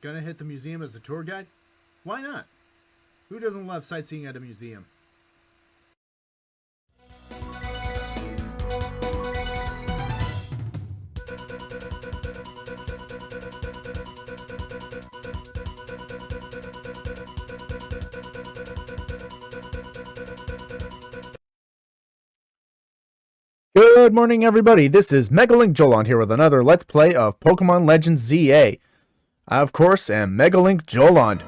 Gonna hit the museum as a tour guide? Why not? Who doesn't love sightseeing at a museum? Good morning, everybody. This is MegaLinkJoland here with another Let's Play of Pokemon Legends ZA. I, of course, am MegaLinkJoland.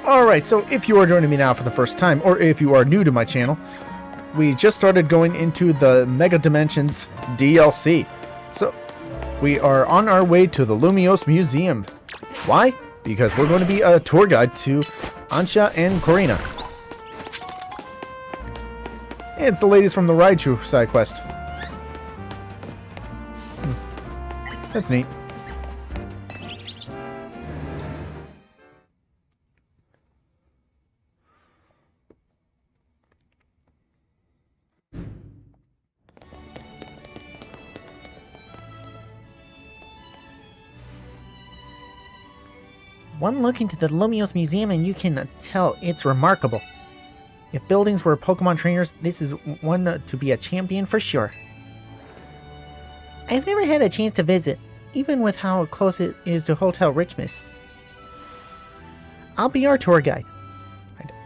Alright, so if you are joining me now for the first time, or if you are new to my channel, we just started going into the Mega Dimensions DLC. So, we are on our way to the Lumiose Museum. Why? Because we're going to be a tour guide to Ansha and Corina. It's the ladies from the Rouge side quest. That's neat. One look into the Lumiose Museum and you can tell it's remarkable. If buildings were Pokemon trainers, this is one to be a champion for sure. I've never had a chance to visit, even with how close it is to Hotel Richmond. I'll be our tour guide,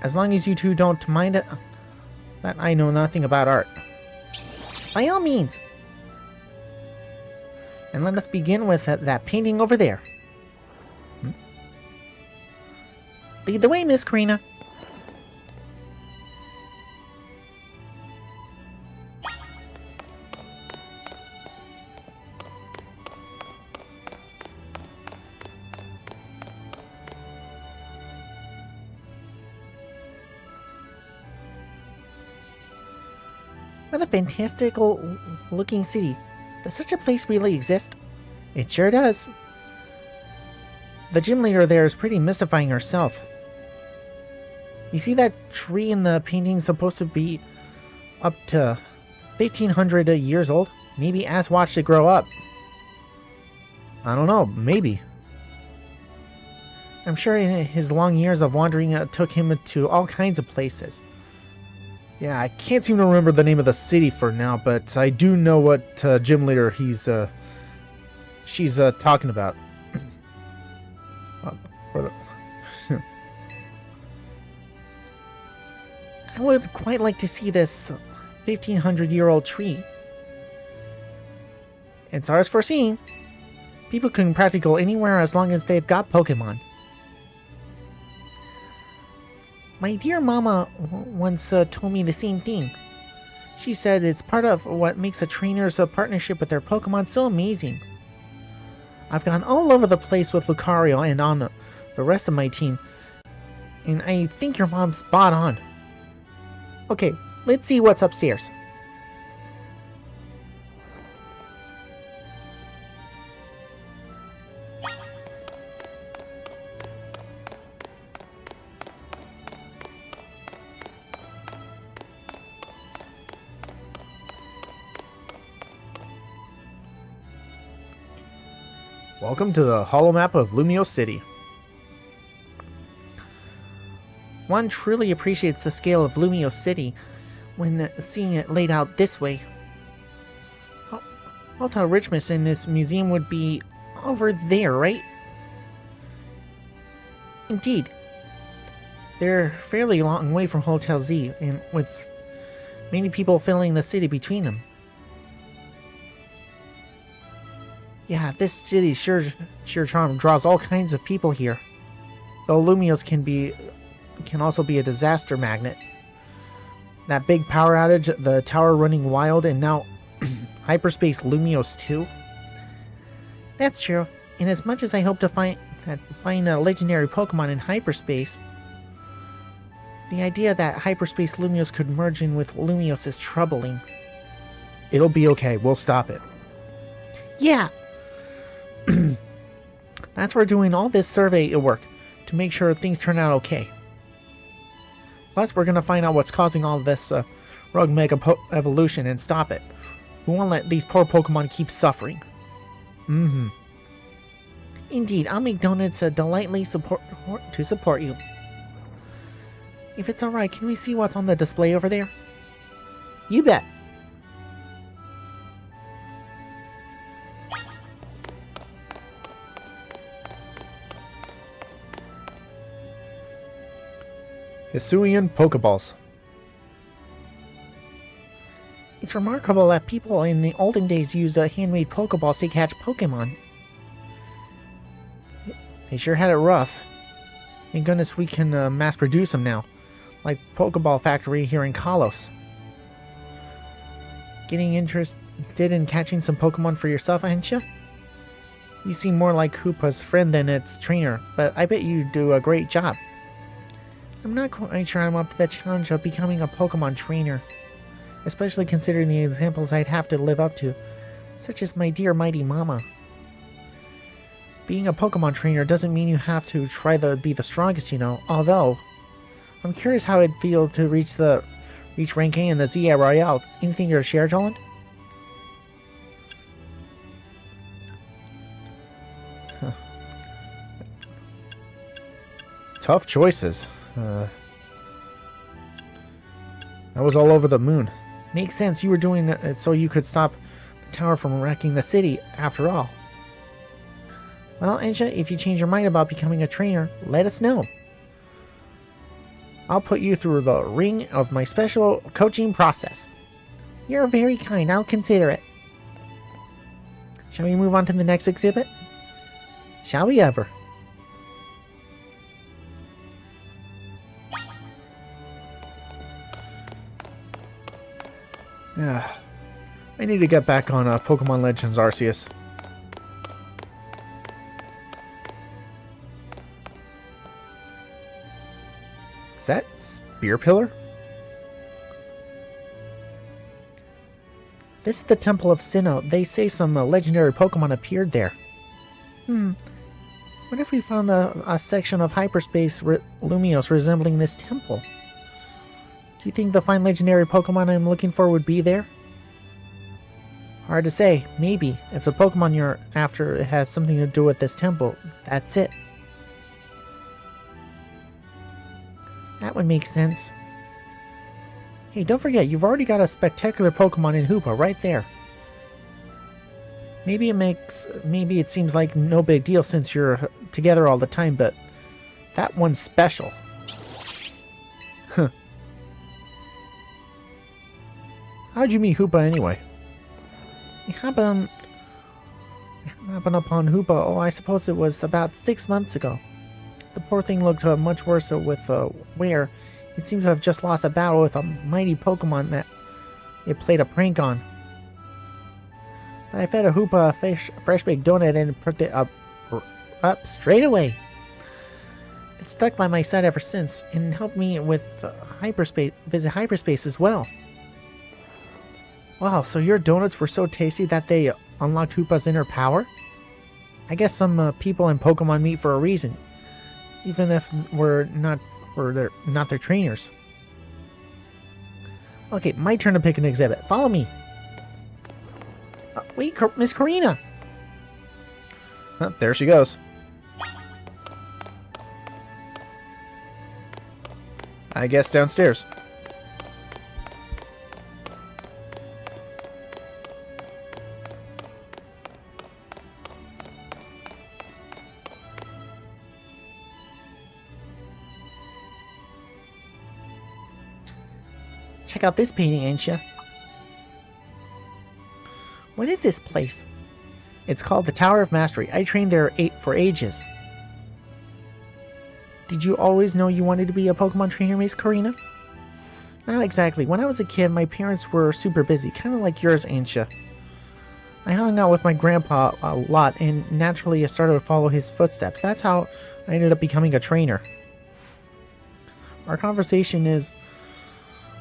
as long as you two don't mind it, that I know nothing about art. By all means. And let us begin with that painting over there. Lead the way, Miss Corina. What a fantastical looking city. Does such a place really exist? It sure does. The gym leader there is pretty mystifying herself. You see that tree in the painting supposed to be up to 1,500 years old? Maybe Ash watched it grow up. I don't know, maybe. I'm sure his long years of wandering took him to all kinds of places. Yeah, I can't seem to remember the name of the city for now, but I do know what gym leader she's talking about. I would quite like to see this 1,500-year-old tree. It's ours for seeing. People can practically go anywhere as long as they've got Pokemon. My dear mama once told me the same thing. She said it's part of what makes a trainer's partnership with their Pokemon so amazing. I've gone all over the place with Lucario and on the rest of my team, and I think your mom's spot on. Okay, let's see what's upstairs. Welcome to the holomap of Lumiose City. One truly appreciates the scale of Lumiose City when seeing it laid out this way. Hotel Richmond in this museum would be over there, right? Indeed. They're fairly long way from Hotel Z, and with many people filling the city between them. Yeah, this city sure draws all kinds of people here. Though Lumiose can also be a disaster magnet. That big power outage, the tower running wild, and now hyperspace Lumiose too. That's true. And as much as I hope to find a legendary Pokemon in hyperspace, the idea that hyperspace Lumiose could merge in with Lumiose is troubling. It'll be okay. We'll stop it. Yeah. That's why we're doing all this survey work. to make sure things turn out okay. Plus, we're gonna find out what's causing all this rogue mega evolution and stop it. We won't let these poor Pokemon keep suffering. Indeed, I'll make donuts delightfully support you. If it's alright, can we see what's on the display over there? You bet. Hisuian Pokeballs. It's remarkable that people in the olden days used handmade Pokeballs to catch Pokemon. They sure had it rough. Thank goodness we can mass produce them now. Like Pokeball Factory here in Kalos. Getting interested in catching some Pokemon for yourself, ain't you? You seem more like Hoopa's friend than its trainer, but I bet you do a great job. I'm not quite sure I'm up to the challenge of becoming a Pokemon trainer, especially considering the examples I'd have to live up to, such as my dear mighty mama. Being a Pokemon trainer doesn't mean you have to try to be the strongest, you know, although I'm curious how it'd feel to reach ranking in the ZA Royale. Anything to share, Joland? Huh. Tough choices. That was all over the moon. Makes sense. You were doing it so you could stop the tower from wrecking the city, after all. Well, Ansha, if you change your mind about becoming a trainer, let us know. I'll put you through the ring of my special coaching process. You're very kind. I'll consider it. Shall we move on to the next exhibit? Shall we ever? I need to get back on Pokemon Legends Arceus. Is that Spear Pillar? This is the Temple of Sinnoh. They say some legendary Pokemon appeared there. What if we found a section of hyperspace Lumiose resembling this temple? Do you think the fine legendary Pokemon I'm looking for would be there? Hard to say. Maybe. If the Pokemon you're after has something to do with this temple, that's it. That would make sense. Hey, don't forget, you've already got a spectacular Pokemon in Hoopa right there. Maybe it seems like no big deal since you're together all the time, but that one's special. Huh. How'd you meet Hoopa anyway? It happened upon Hoopa, I suppose it was about 6 months ago. The poor thing looked much worse with Where. It seems to have just lost a battle with a mighty Pokemon that it played a prank on. But I fed a Hoopa a fresh baked donut and perked it up straight away. It's stuck by my side ever since and helped me with visit hyperspace as well. Wow, so your donuts were so tasty that they unlocked Hoopa's inner power? I guess some people in Pokemon meet for a reason, even if we're not their trainers. Okay, my turn to pick an exhibit. Follow me. Wait, Miss Karina. Oh, there she goes. I guess downstairs. Check out this painting, ain't ya? What is this place? It's called the Tower of Mastery. I trained there for ages. Did you always know you wanted to be a Pokemon trainer, Miss Karina? Not exactly. When I was a kid, my parents were super busy, kind of like yours, ain't ya? I hung out with my grandpa a lot, and naturally I started to follow his footsteps. That's how I ended up becoming a trainer. Our conversation is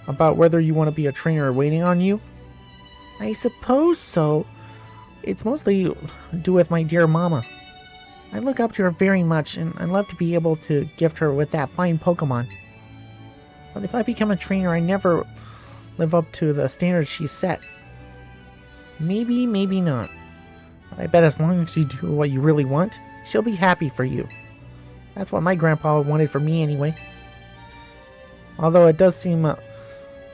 about whether you want to be a trainer waiting on you? I suppose so. It's mostly to do with my dear mama. I look up to her very much, and I'd love to be able to gift her with that fine Pokemon. But if I become a trainer, I never live up to the standards she set. Maybe, maybe not. But I bet as long as you do what you really want, she'll be happy for you. That's what my grandpa wanted for me anyway. Although it does seem,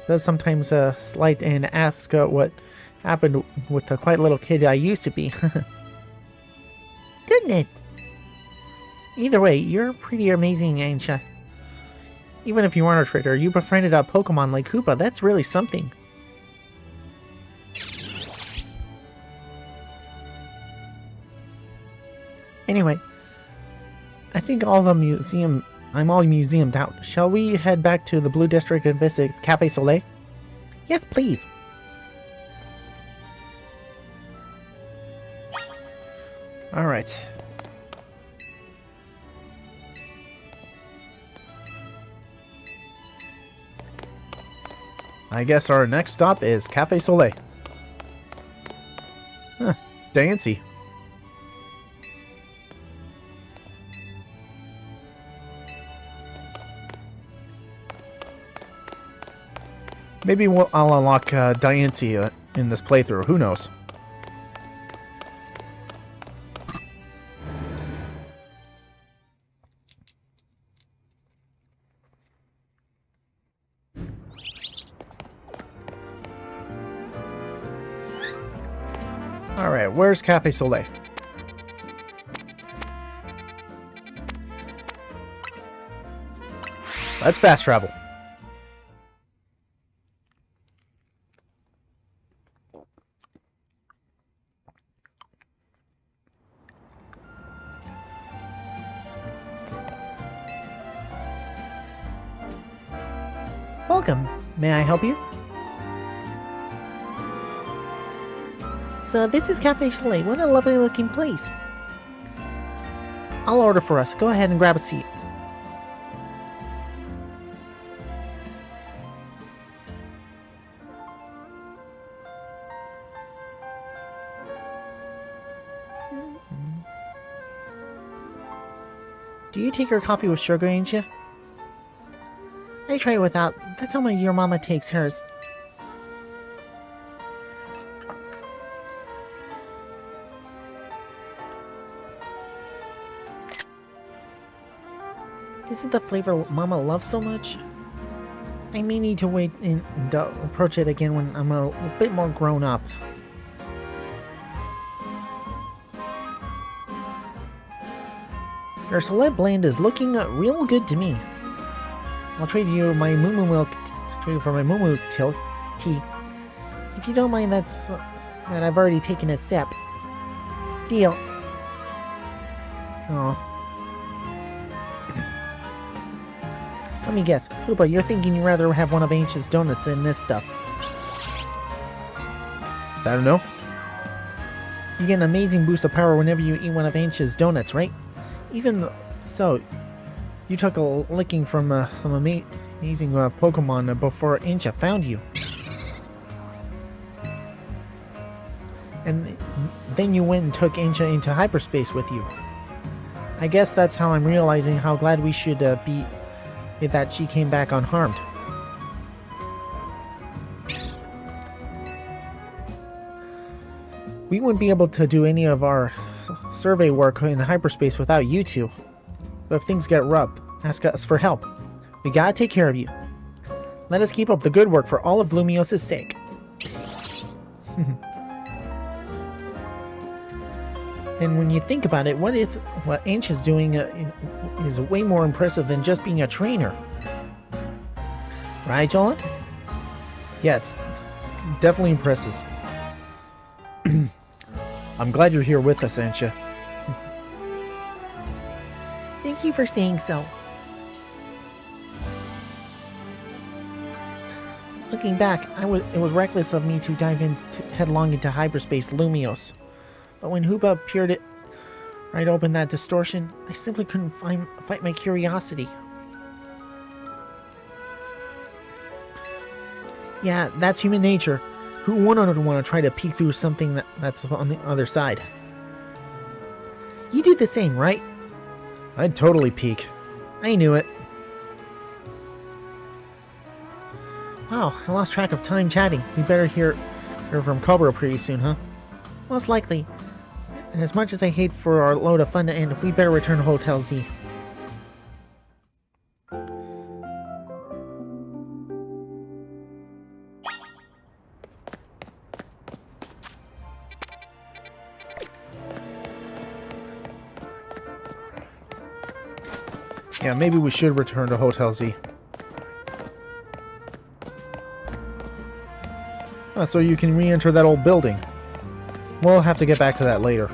does sometimes slight and ask what happened with the quiet little kid I used to be. Goodness! Either way, you're pretty amazing, ain't ya? Even if you aren't a trader, you befriended a Pokemon like Hoopa. That's really something. Anyway, I think I'm all museumed out. Shall we head back to the Blue District and visit Cafe Soleil? Yes, please. Alright. I guess our next stop is Cafe Soleil. Huh, Dancy. Maybe I'll unlock Diancie in this playthrough. Who knows? Alright, where's Cafe Soleil? Let's fast travel. Welcome. May I help you? So this is Cafe Soleil. What a lovely looking place. I'll order for us. Go ahead and grab a seat. Do you take your coffee with sugar, ain't you? I try it without. That's how your mama takes hers. This is the flavor Mama loves so much. I may need to wait and approach it again when I'm a bit more grown up. Your Celeb blend is looking real good to me. I'll trade you my Moo Moo milk for my Moo Moo tea. If you don't mind, that I've already taken a sip. Deal. Oh. Let me guess, Hoopa, you're thinking you'd rather have one of Ancient's donuts than this stuff. I don't know. You get an amazing boost of power whenever you eat one of Ancient's donuts, right? Even so, you took a licking from some amazing Pokemon before Ancient found you. And then you went and took Ancient into hyperspace with you. I guess that's how I'm realizing how glad we should be that she came back unharmed. We wouldn't be able to do any of our survey work in hyperspace without you two. So if things get rough, ask us for help. We gotta take care of you. Let us keep up the good work for all of Lumiose's sake. And when you think about it, what if what Ancient's doing is way more impressive than just being a trainer? Right, Joland? Yeah, it's definitely impressive. I'm glad you're here with us, Ancia. Thank you for saying so. Looking back, it was reckless of me to dive headlong into hyperspace Lumiose. But when Hoopa peered it right open that distortion, I simply couldn't fight my curiosity. Yeah, that's human nature. Who wouldn't want to try to peek through something that's on the other side? You do the same, right? I'd totally peek. I knew it. Wow, I lost track of time chatting. We better hear from Cobra pretty soon, huh? Most likely. And as much as I hate for our load of fun to end, we better return to Hotel Z. Yeah, maybe we should return to Hotel Z. So you can re-enter that old building. We'll have to get back to that later.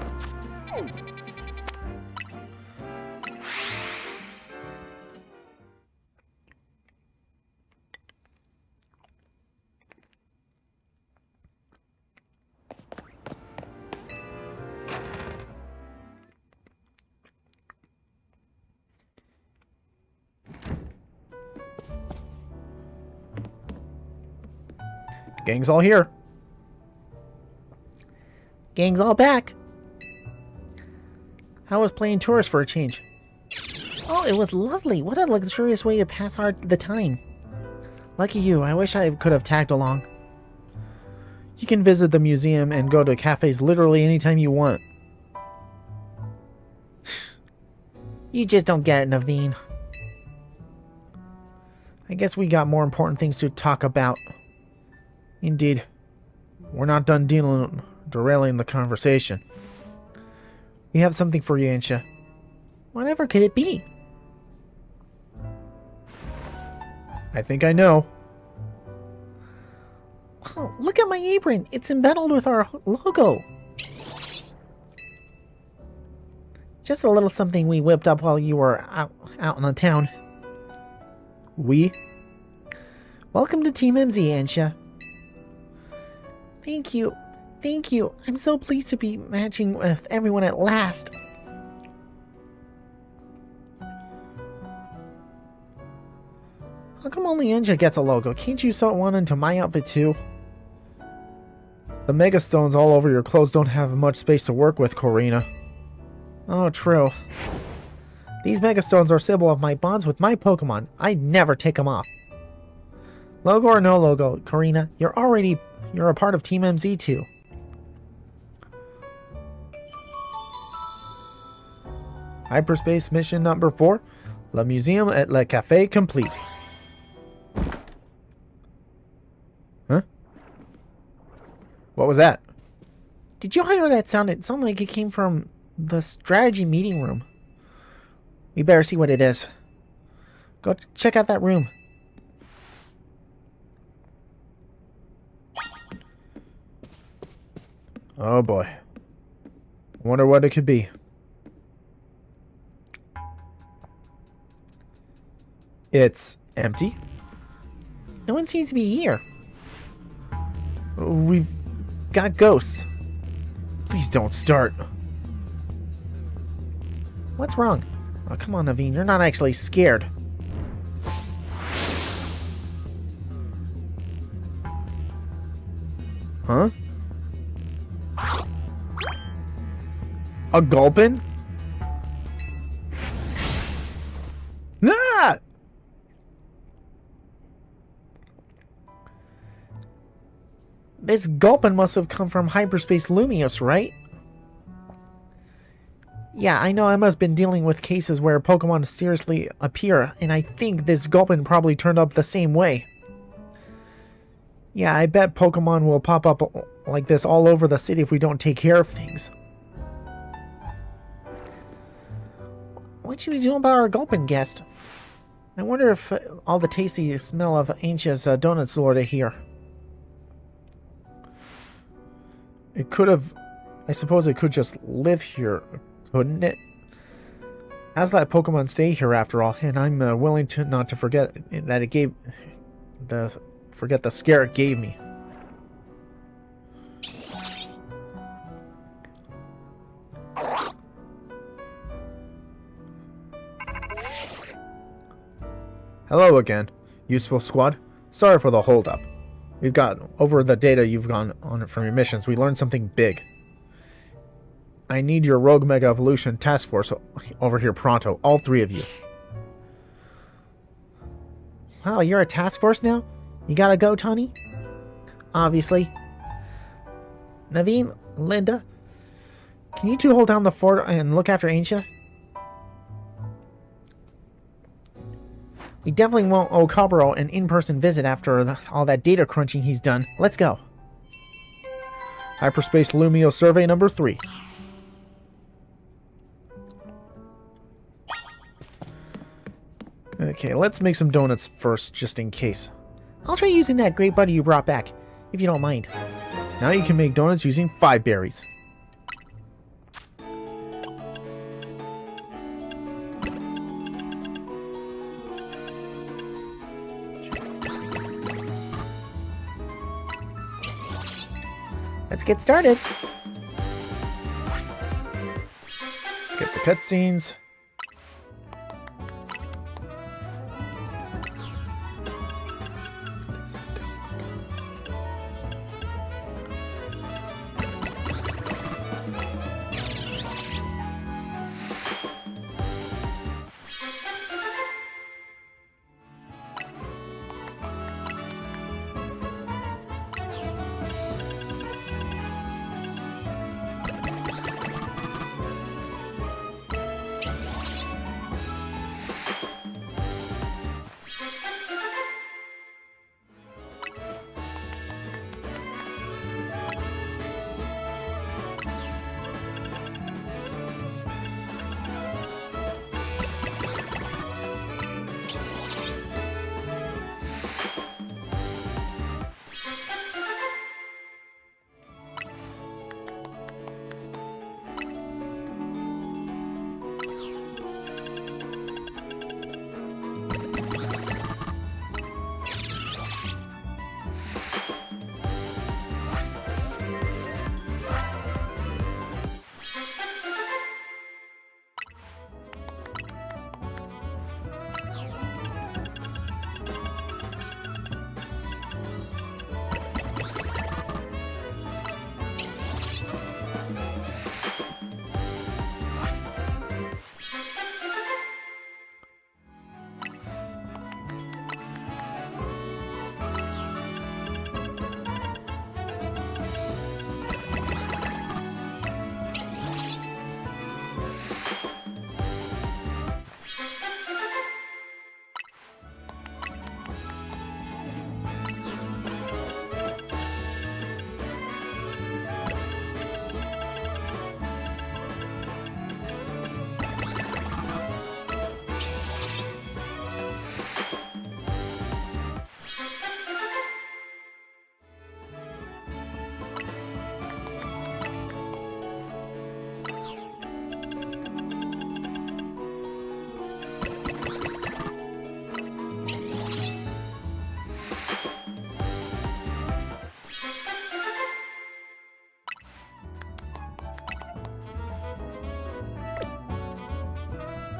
Gang's all here. Gang's all back. How was playing tourist for a change? Oh, it was lovely. What a luxurious way to pass the time. Lucky you. I wish I could have tagged along. You can visit the museum and go to cafes literally anytime you want. You just don't get it, Naveen. I guess we got more important things to talk about. Indeed. We're not done derailing the conversation. We have something for you, Ansha. Whatever could it be? I think I know. Oh, look at my apron. It's embedded with our logo. Just a little something we whipped up while you were out in the town. We? Welcome to Team MZ, Ansha. Thank you. Thank you. I'm so pleased to be matching with everyone at last. How come only Ansha gets a logo? Can't you sew one into my outfit too? The Mega Stones all over your clothes don't have much space to work with, Corina. Oh, true. These Mega Stones are a symbol of my bonds with my Pokemon. I'd never take them off. Logo or no logo, Corina, you're a part of Team MZ too. Hyperspace mission number 4. Le Museum et le Café complete. Huh? What was that? Did you hear that sound? It sounded like it came from the strategy meeting room. We better see what it is. Go check out that room. Oh boy. I wonder what it could be. It's empty. No one seems to be here. We've got ghosts. Please don't start. What's wrong? Oh, come on, Naveen. You're not actually scared. Huh? A Gulpin? Ah! This Gulpin must have come from hyperspace Lumiose, right? Yeah, I know I must have been dealing with cases where Pokemon mysteriously appear, and I think this Gulpin probably turned up the same way. Yeah, I bet Pokemon will pop up like this all over the city if we don't take care of things. What should we do about our Gulpin guest? I wonder if all the tasty smell of Ancient's donuts lured it here. It could have... I suppose it could just live here, couldn't it? As that Pokemon stay here after all, and I'm willing to not to forget that it gave... Forget the scare it gave me. Hello again, useful squad. Sorry for the holdup. We've got over the data you've gone on from your missions. We learned something big. I need your Rogue Mega Evolution Task Force over here pronto. All 3 of you. Wow, you're a task force now? You gotta go, Tony? Obviously. Naveen, Linda, can you 2 hold down the fort and look after Ainsia? We definitely won't owe Cabro an in-person visit after all that data crunching he's done. Let's go. Hyperspace Lumiose Survey number 3. Okay, let's make some donuts first, just in case. I'll try using that great butter you brought back, if you don't mind. Now you can make donuts using 5 berries. Let's get started. Let's get the cutscenes.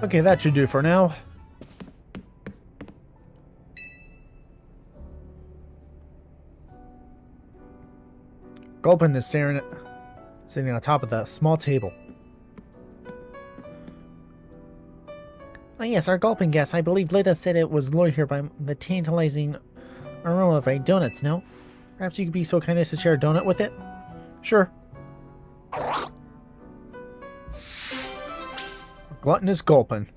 Okay, that should do for now. Gulpin is sitting on top of the small table. Oh yes, our Gulpin guest. I believe Lita said it was lured here by the tantalizing aroma of donuts, no? Perhaps you could be so kind as to share a donut with it? Sure. Gluttonous Gulpin.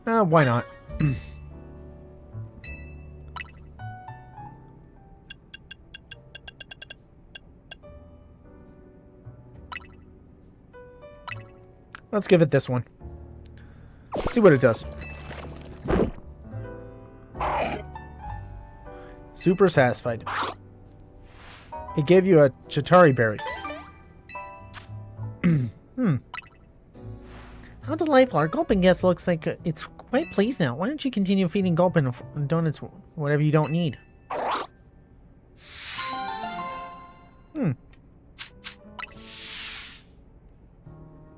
Why not? Let's give it this one. See what it does. Super satisfied. It gave you a Chitari berry. How delightful. Our Gulpin guest looks like it's quite pleased now. Why don't you continue feeding Gulpin donuts, whatever you don't need?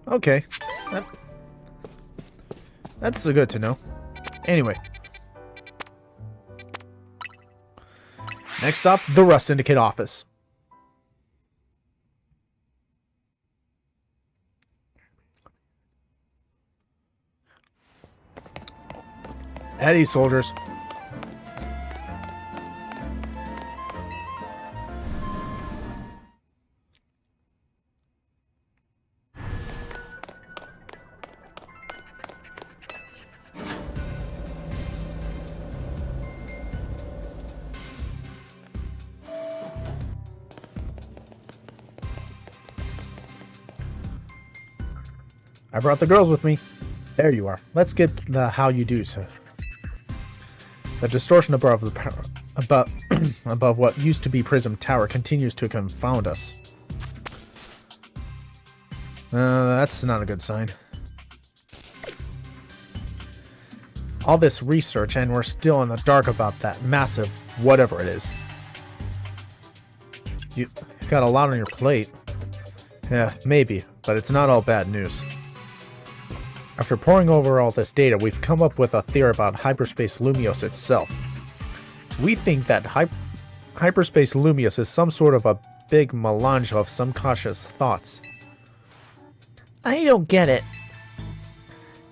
Okay. That's good to know. Anyway. Next up, the Rust Syndicate office. Eddie, soldiers. I brought the girls with me. There you are. Let's get the how you do, sir. The distortion above above what used to be Prism Tower continues to confound us. That's not a good sign. All this research and we're still in the dark about that massive whatever it is. You got a lot on your plate. Yeah, maybe, but it's not all bad news. After poring over all this data, we've come up with a theory about hyperspace Lumiose itself. We think that hyperspace Lumiose is some sort of a big melange of subconscious thoughts. I don't get it.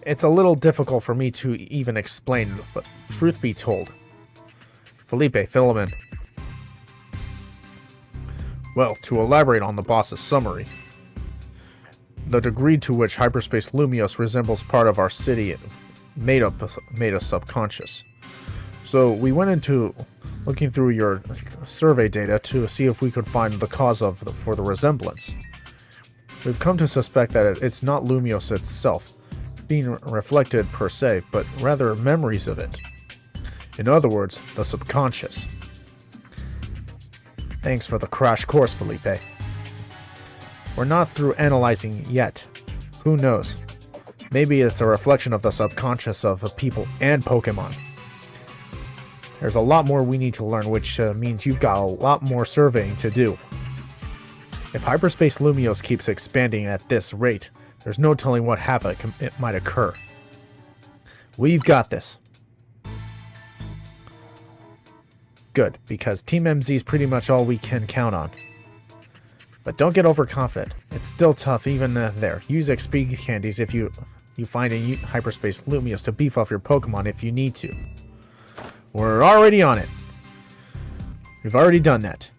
It's a little difficult for me to even explain, but truth be told. Felipe, fill him in. Well, to elaborate on the boss's summary, the degree to which hyperspace Lumiose resembles part of our city made us subconscious. So we went into looking through your survey data to see if we could find the cause for the resemblance. We've come to suspect that it's not Lumiose itself being reflected per se, but rather memories of it. In other words, the subconscious. Thanks for the crash course, Felipe. We're not through analyzing yet. Who knows? Maybe it's a reflection of the subconscious of people and Pokemon. There's a lot more we need to learn, which means you've got a lot more surveying to do. If hyperspace Lumiose keeps expanding at this rate, there's no telling what havoc it might occur. We've got this. Good, because Team MZ is pretty much all we can count on. But don't get overconfident. It's still tough even there. Use XP candies if you find a hyperspace Lumiose to beef up your Pokemon if you need to. We're already on it. We've already done that.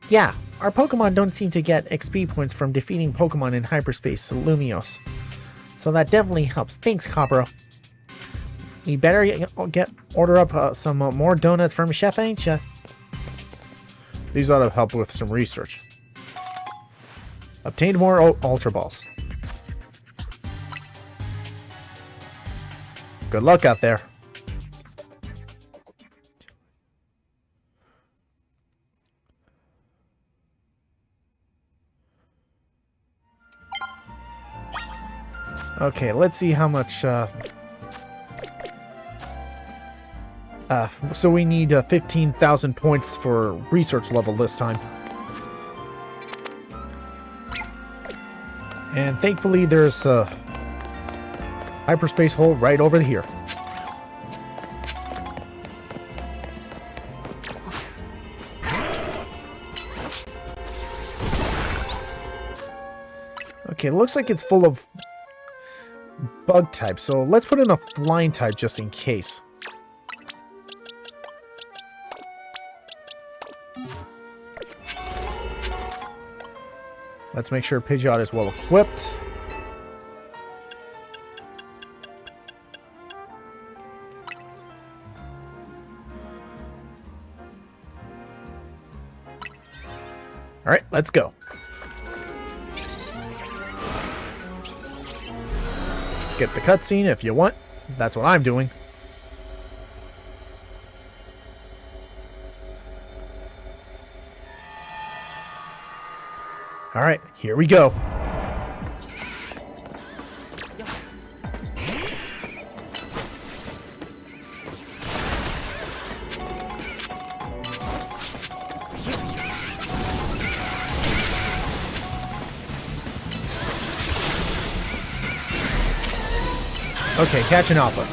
Yeah, our Pokemon don't seem to get XP points from defeating Pokemon in hyperspace Lumiose. So that definitely helps. Thanks, Cobra. You better order up some more donuts from Chef, ain't ya? These ought to help with some research. Obtained more Ultra Balls. Good luck out there. Okay, let's see how much... so we need 15,000 points for research level this time. And thankfully there's a hyperspace hole right over here. Okay, it looks like it's full of bug types, so let's put in a flying type just in case. Let's make sure Pidgeot is well equipped. Alright, let's go. Skip the cutscene if you want. That's what I'm doing. Alright, here we go. Okay, catch an alpha.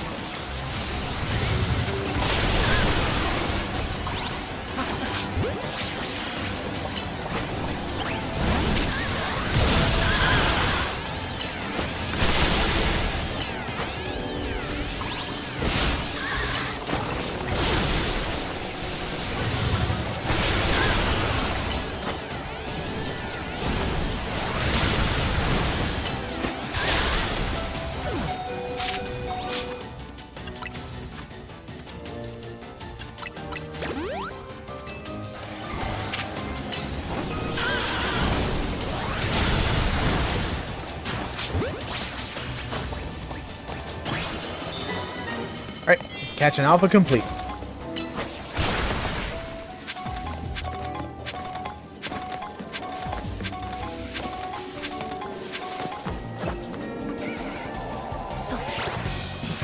Catch an alpha complete.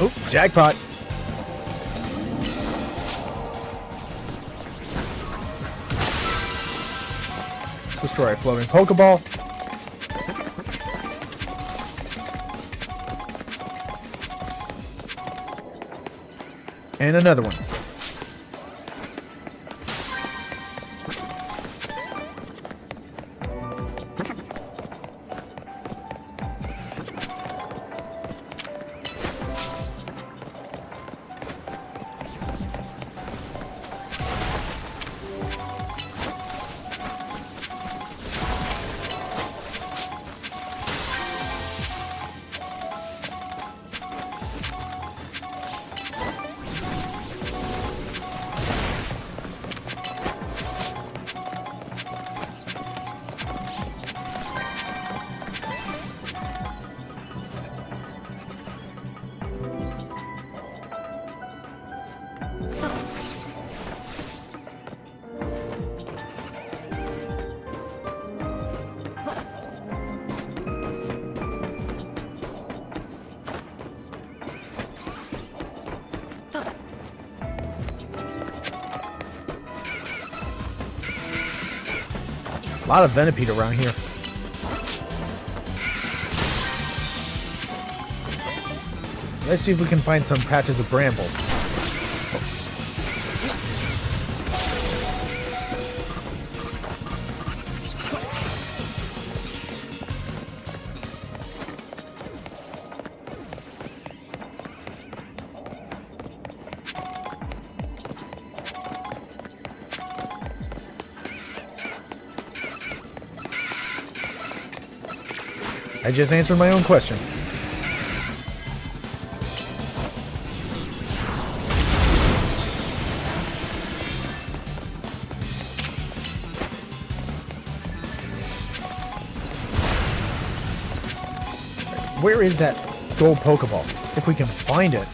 Oh, jackpot. Destroy a floating Pokeball. And another one. A lot of Venipede around here. Let's see if we can find some patches of brambles. I just answered my own question. Where is that gold Pokeball? If we can find it.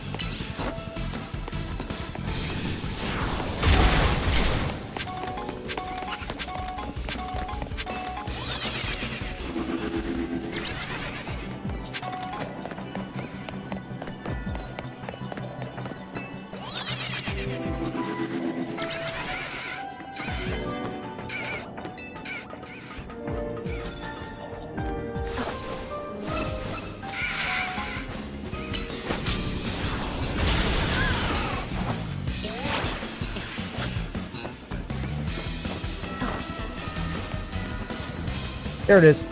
There it is.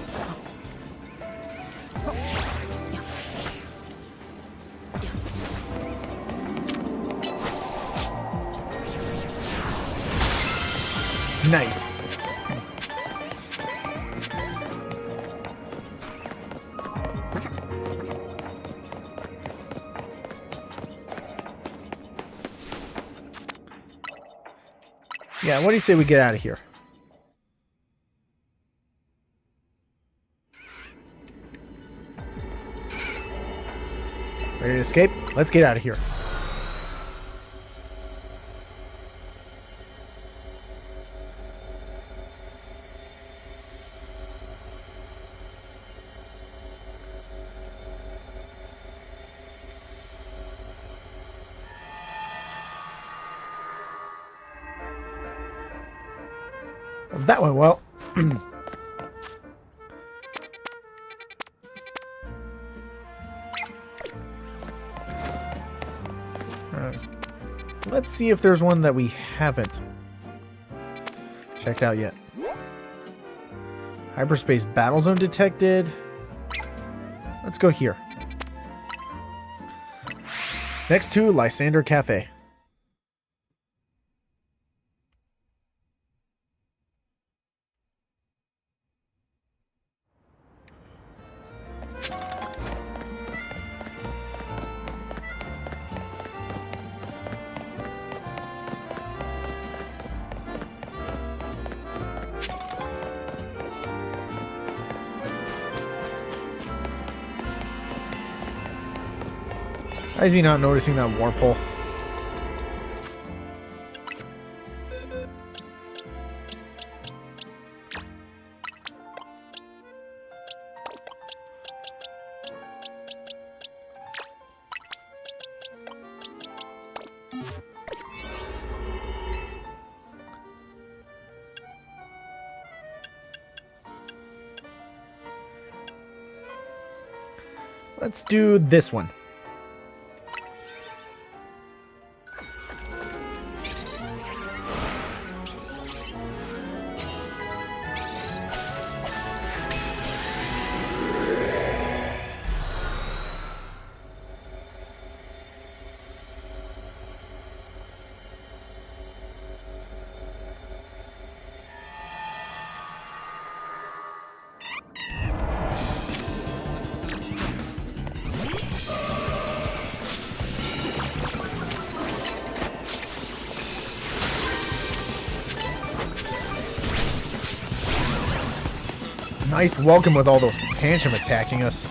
Nice. Yeah, what do you say we get out of here? Ready to escape? Let's get out of here. Well, that went well. Let's see if there's one that we haven't checked out yet. Hyperspace Battle Zone detected. Let's go here. Next to Lysander Cafe. Why is he not noticing that warp hole? Let's do this one. Nice welcome with all those Pancham attacking us.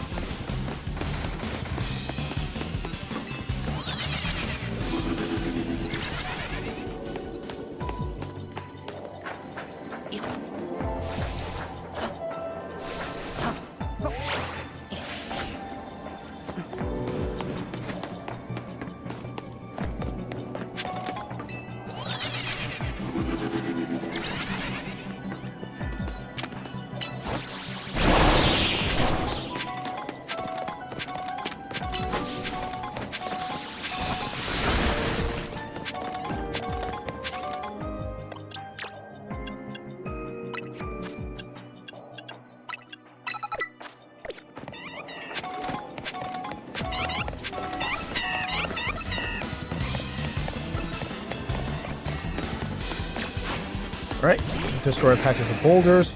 Alright, destroy patches of boulders.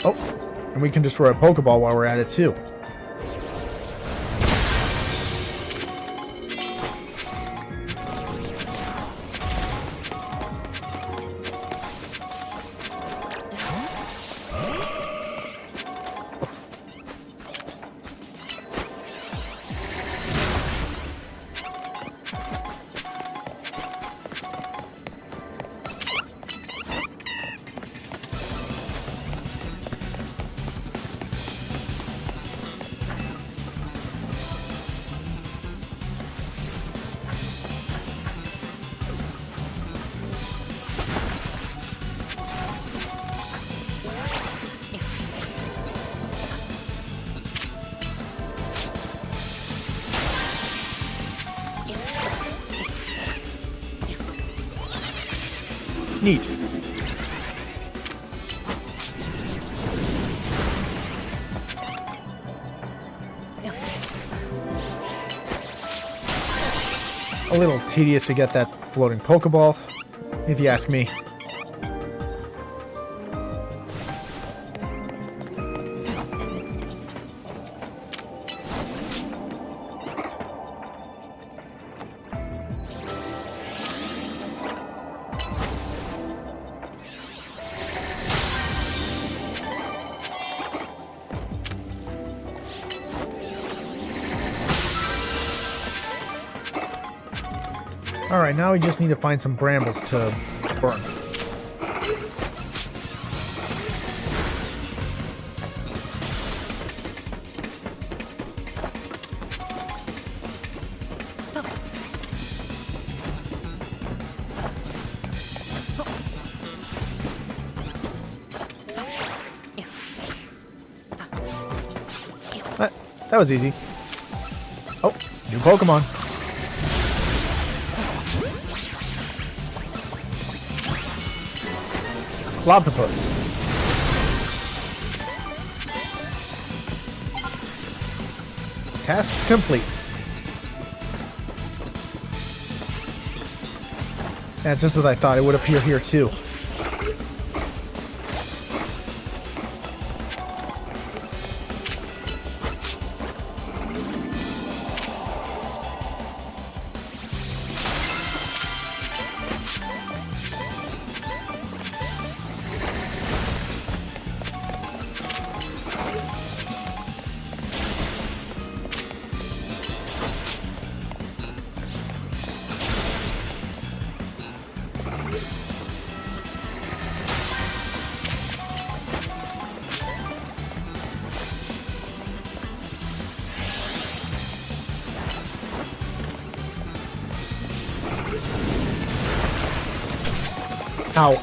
Oh, and we can destroy a Pokeball while we're at it too. Neat. A little tedious to get that floating Pokeball, if you ask me. Alright, now we just need to find some brambles to burn. That was easy. Oh, new Pokemon. Octopus. Task complete. Yeah, just as I thought, it would appear here too. Ow.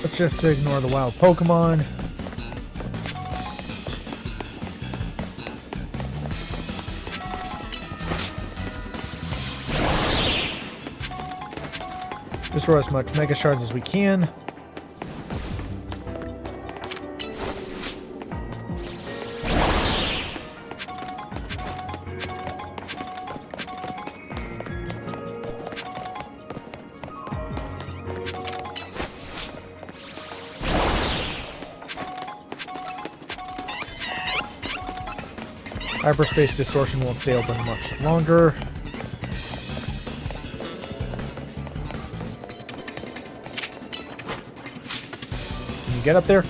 Let's just ignore the wild Pokemon. Destroy as much Mega Shards as we can. Hyperspace Distortion won't stay open much longer. Can you get up there?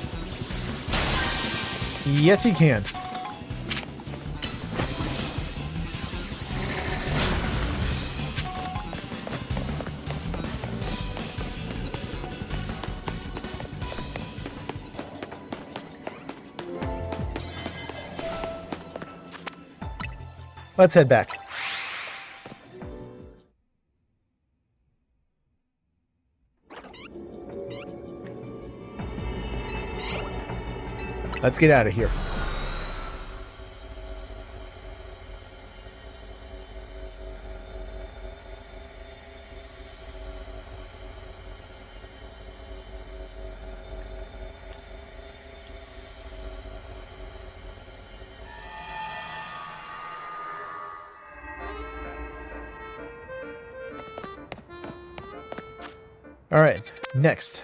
Yes, you can. Let's head back. Let's get out of here. All right, next.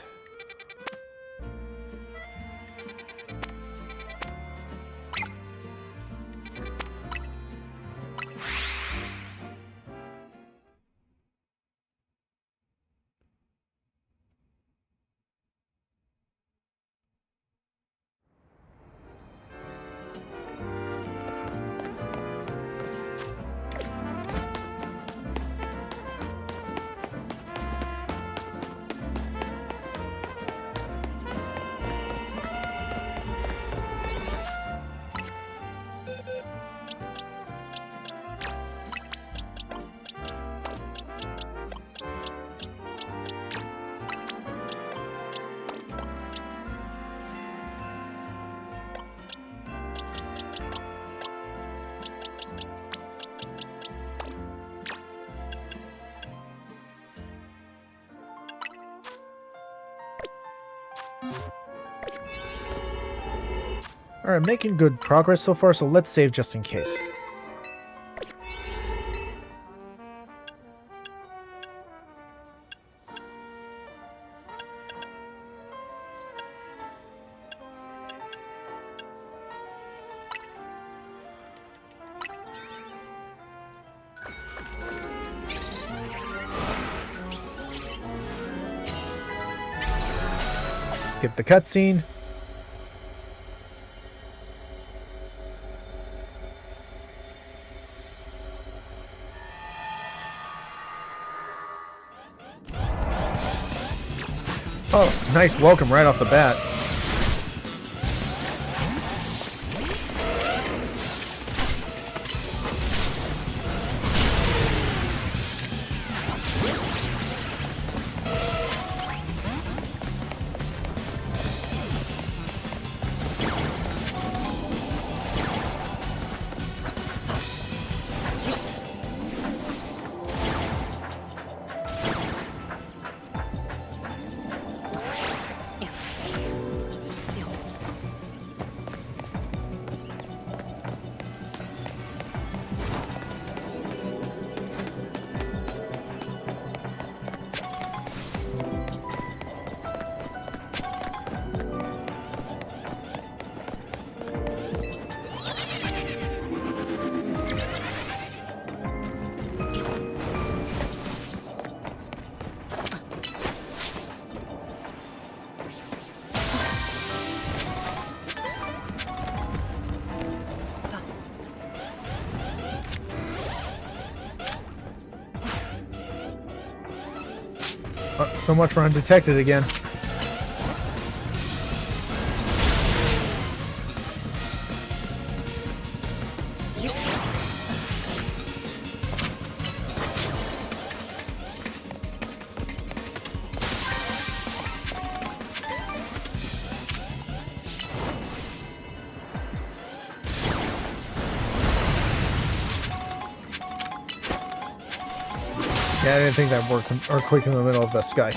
Alright, making good progress so far, so let's save just in case. Skip the cutscene. Oh, nice welcome right off the bat. So much for undetected again. Yeah, I didn't think that worked. Earthquake in the middle of the sky.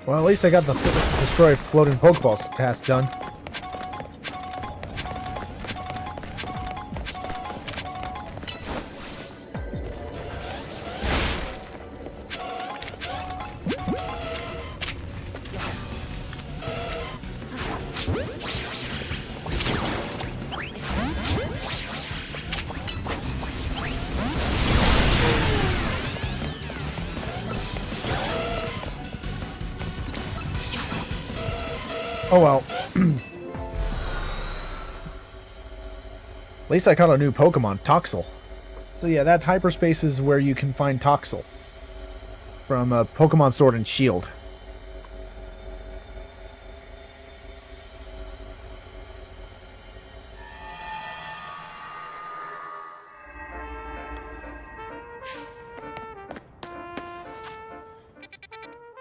Well, at least I got the destroy floating Pokeballs task done. Oh well. At least I caught a new Pokemon, Toxel. So yeah, that hyperspace is where you can find Toxel from Pokemon Sword and Shield.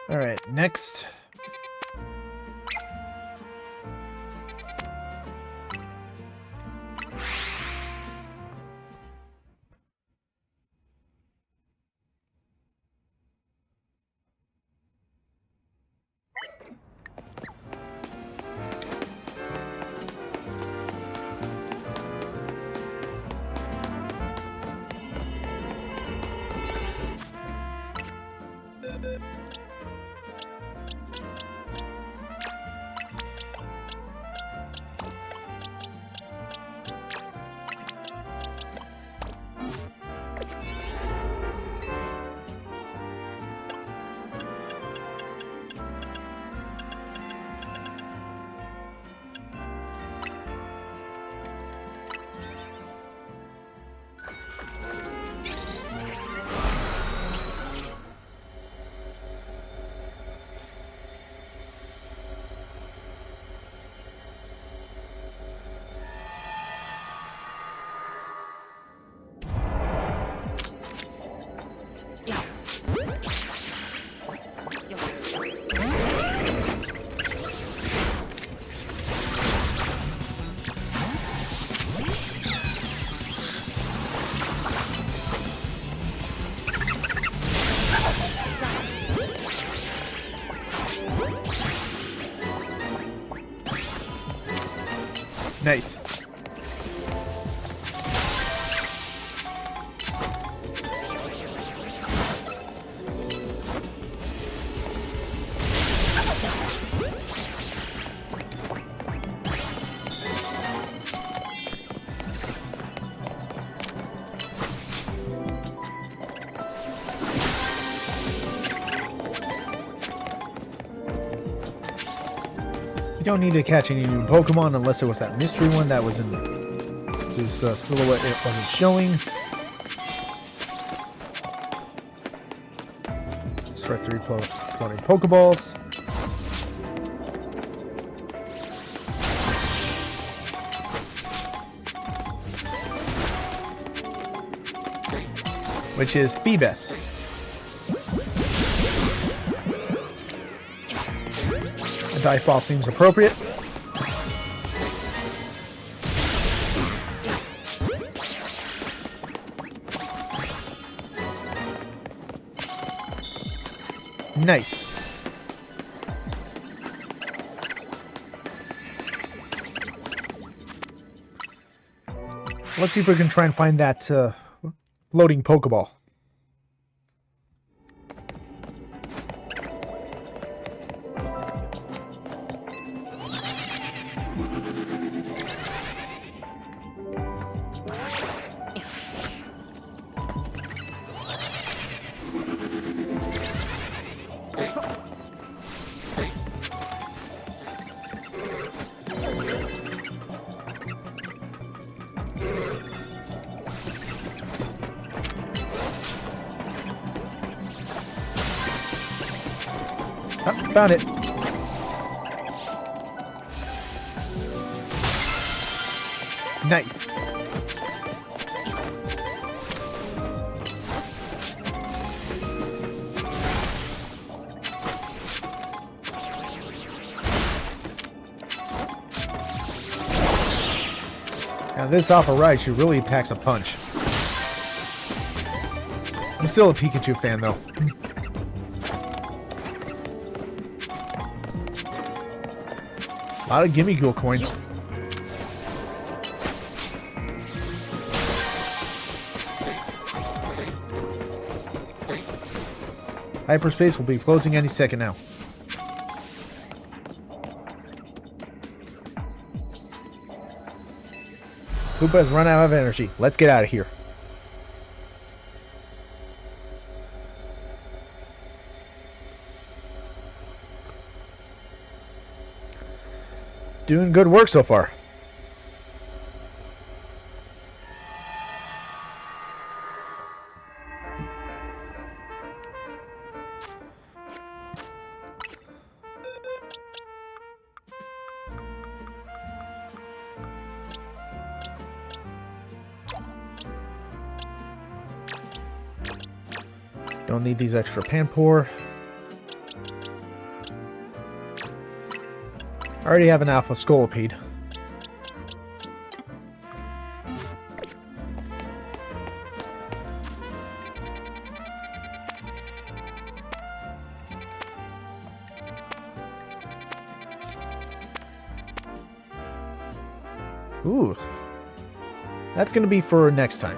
Alright, next. Nice. You don't need to catch any new Pokemon unless it was that mystery one that was in whose silhouette it wasn't showing. Let's try 3 floating Pokeballs. Which is Phoebus. A dive ball seems appropriate. Nice. Let's see if we can try and find that floating Pokeball. Oh, found it. Nice. Now this Alpha Raichu really packs a punch. I'm still a Pikachu fan though. A lot of Gimme Ghoul coins. Hyperspace will be closing any second now. Koopa has run out of energy. Let's get out of here. Doing good work so far. Don't need these extra Panpour. I already have an Alpha Scolipede. Ooh. That's going to be for next time.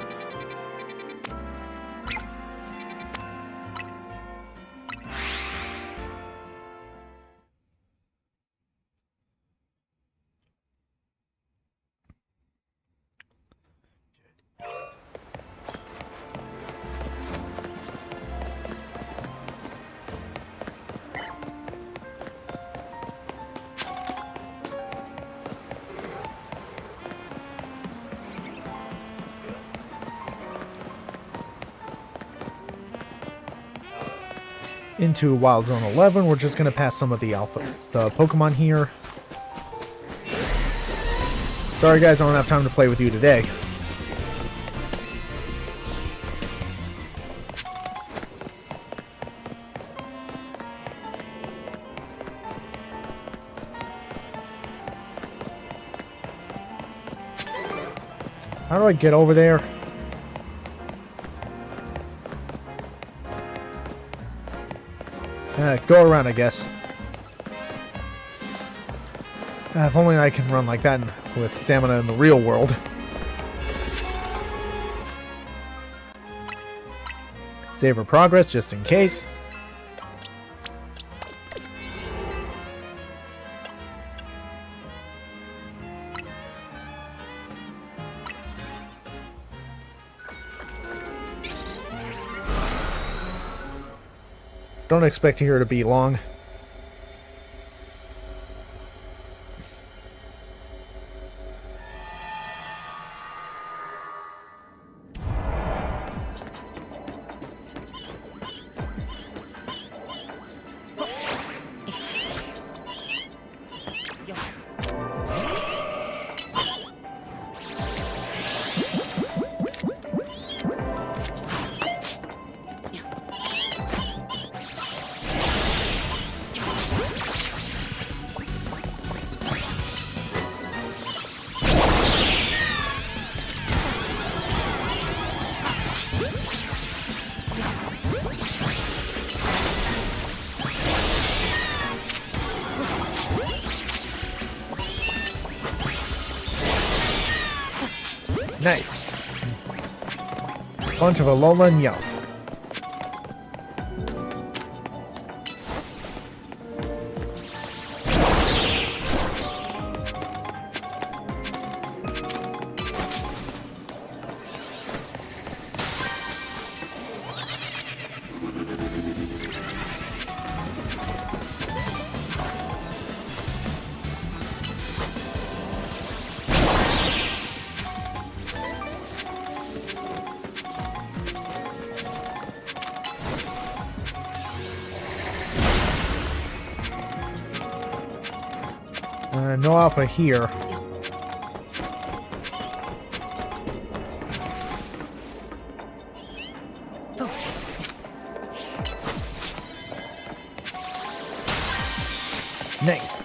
Into Wild Zone 11, we're just going to pass some of the Pokemon here. Sorry guys, I don't have time to play with you today. How do I get over there? Go around, I guess. If only I can run like that with stamina in the real world. Save for progress, just in case. Don't expect here to be long. Nice. Bunch of Alola and Meowth. No alpha here. Nice.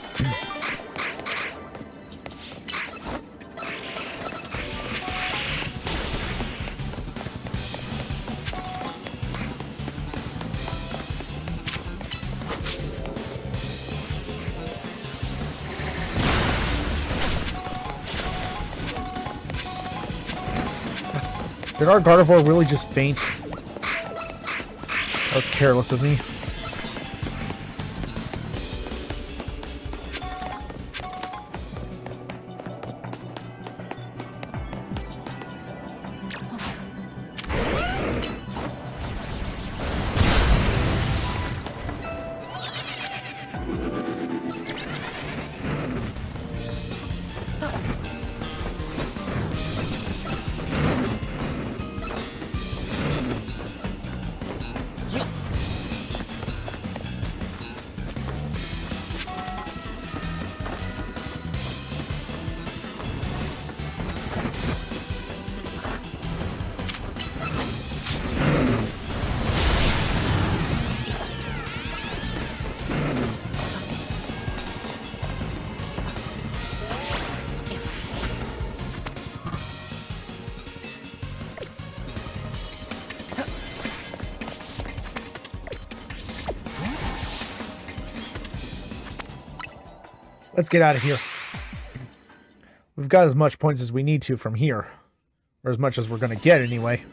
Did our Gardevoir really just faint? That was careless of me. Let's get out of here. We've got as much points as we need to from here. Or as much as we're going to get anyway.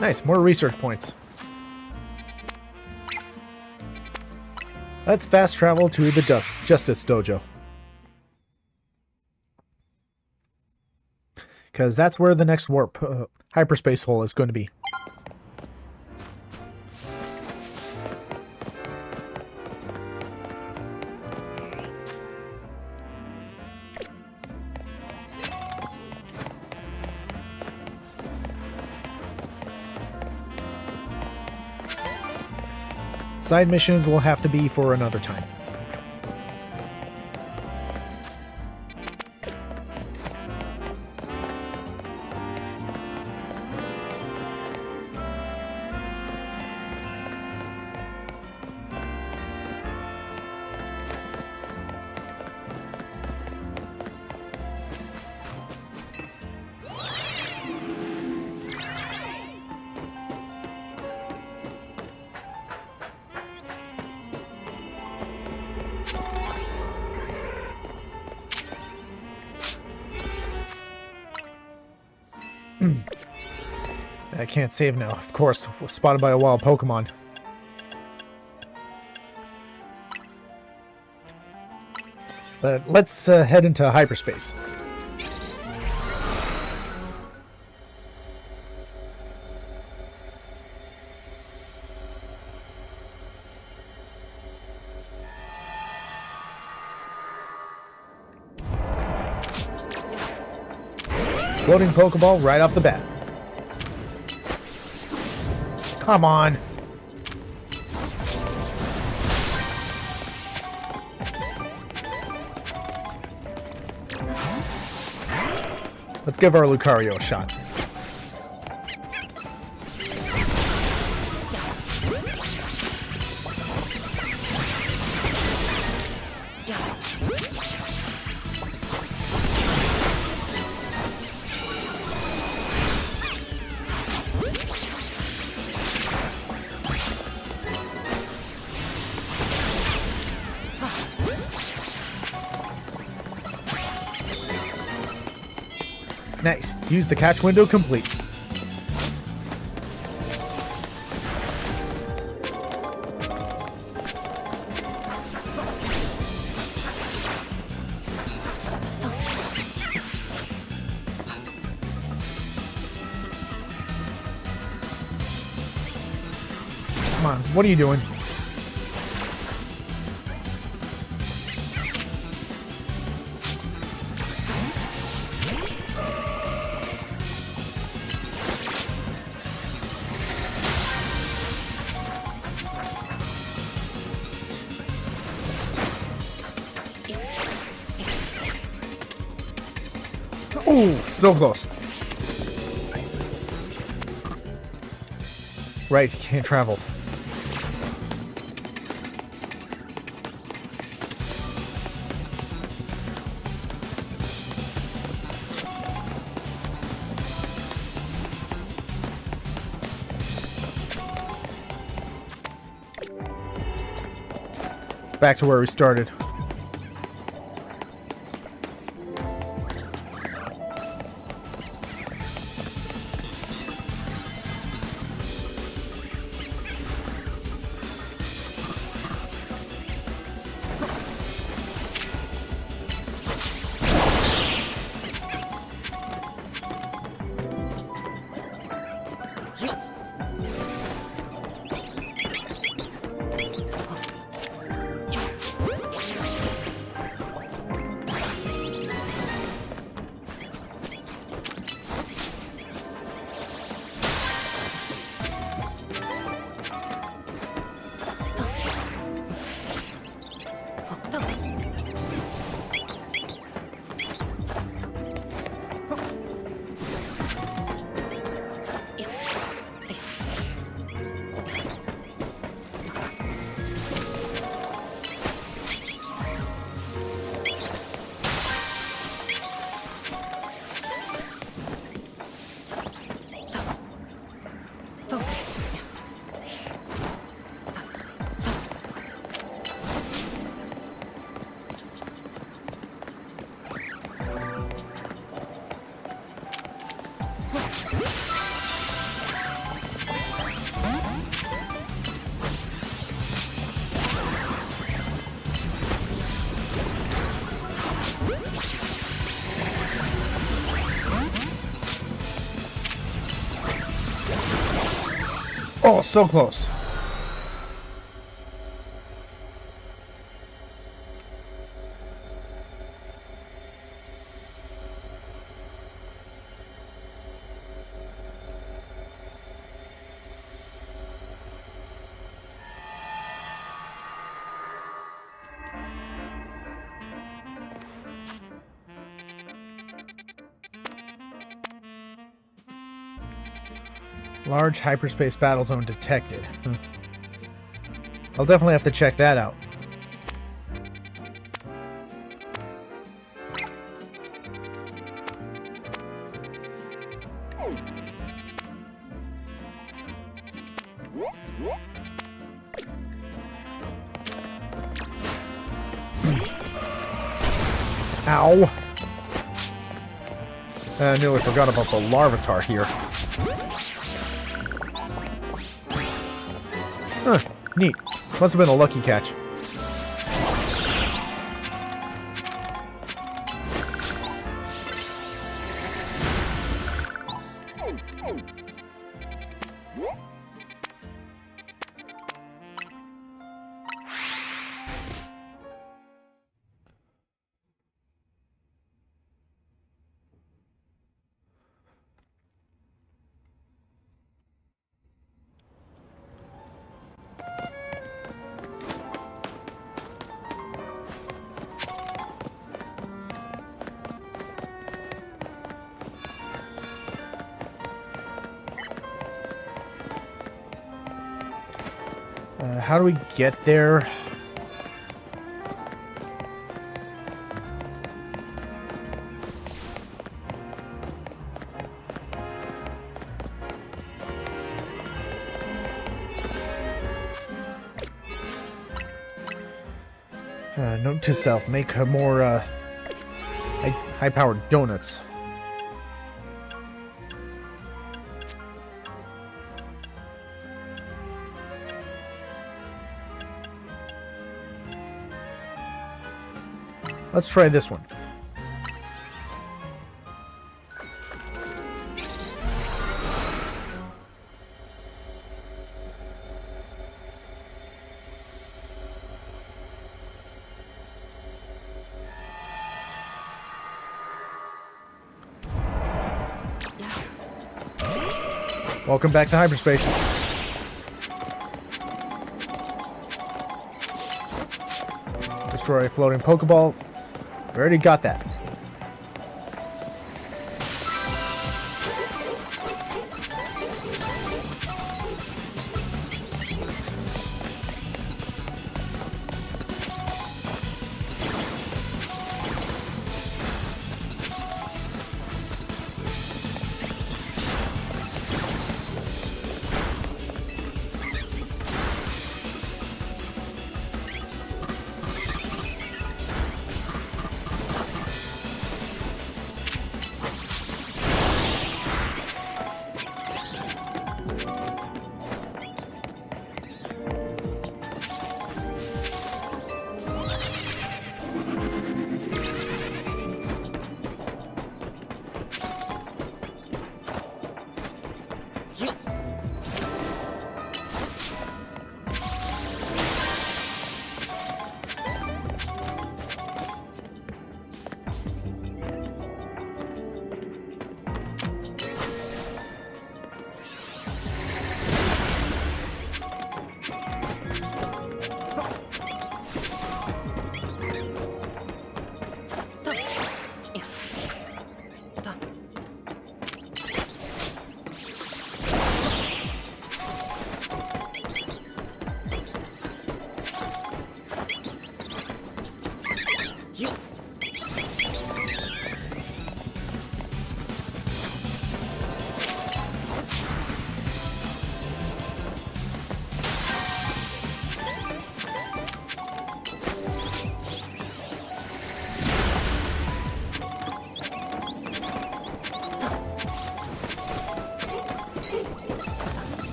Nice, more research points. Let's fast travel to the Justice Dojo. Because that's where the next warp, hyperspace hole is going to be. Side missions will have to be for another time. I can't save now, of course. Spotted by a wild Pokemon. But let's head into hyperspace. Floating Pokeball right off the bat. Come on. Let's give our Lucario a shot. Nice. Use the catch window complete. Come on, what are you doing? Ooh, so close. Right, can't travel. Back to where we started. Oh, so close. Large hyperspace battle zone detected. I'll definitely have to check that out. Ow! I nearly forgot about the Larvitar here. Huh, neat. Must have been a lucky catch. How do we get there? Note to self, make more high-powered donuts. Let's try this one. Welcome back to hyperspace. Destroy a floating Pokeball. We already got that.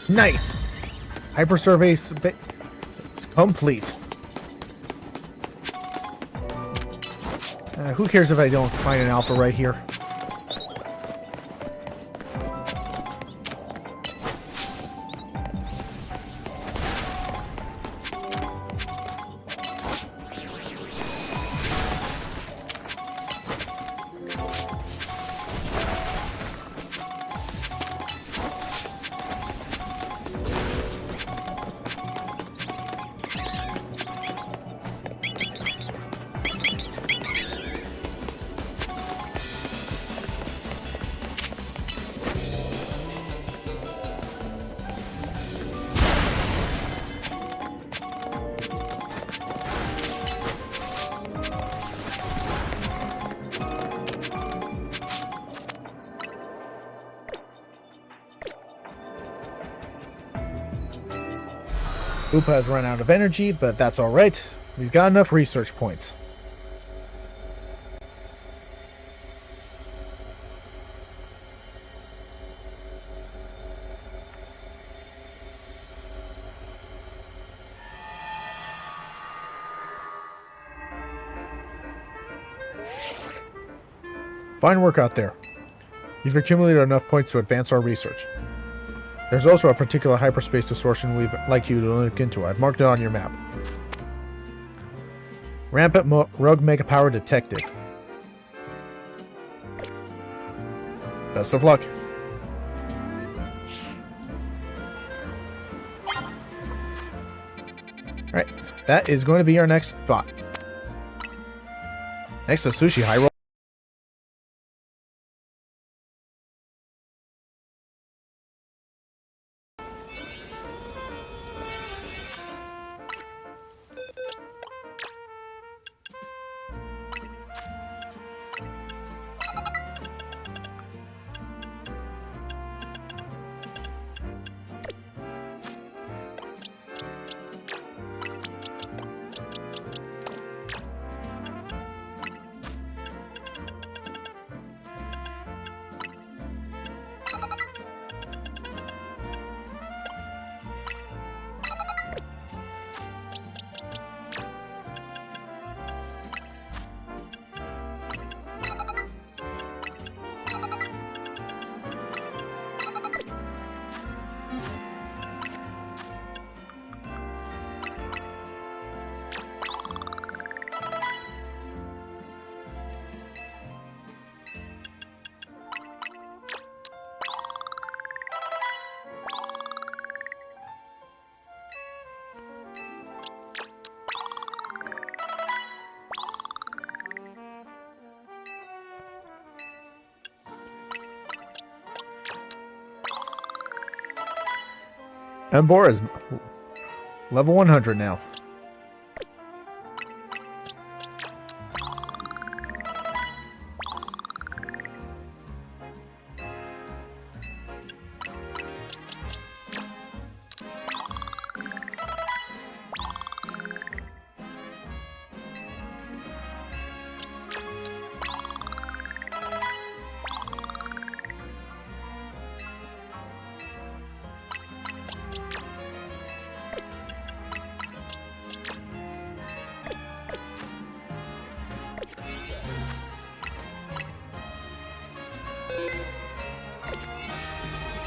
Nice. Hyper survey is complete. Who cares if I don't find an alpha right here? Koopa has run out of energy, but that's alright. We've got enough research points. Fine work out there. You've accumulated enough points to advance our research. There's also a particular hyperspace distortion we'd like you to look into. I've marked it on your map. Rampant rogue mega power detected. Best of luck. Alright, that is going to be our next spot. Next to Sushi High Roll. Embor is level 100 now.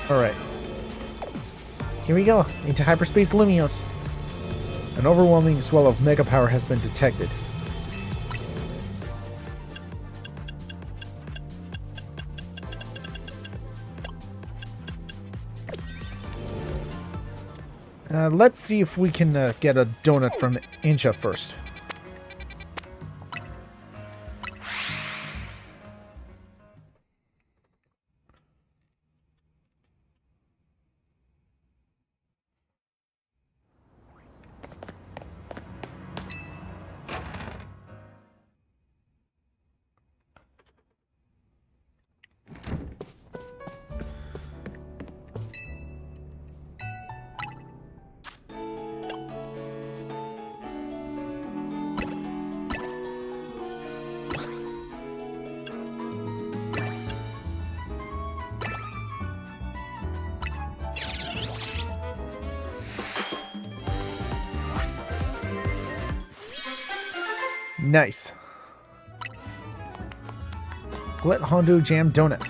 Alright. Here we go, into hyperspace Lumiose. An overwhelming swell of mega power has been detected. Let's see if we can get a donut from Incha first. Nice. Glit Hondu Jam Donut.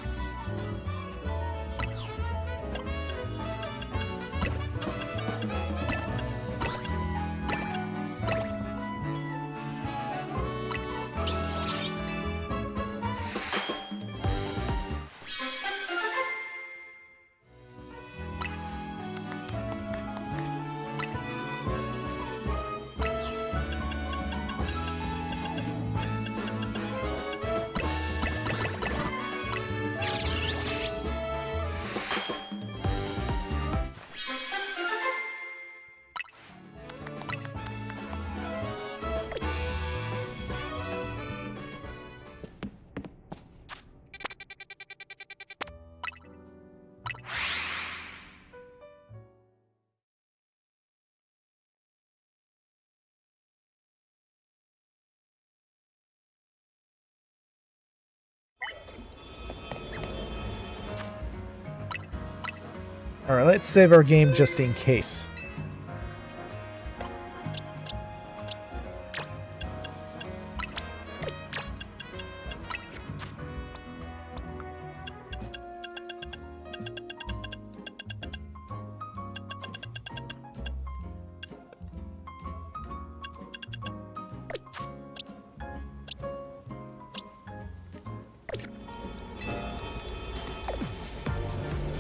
Alright, let's save our game just in case.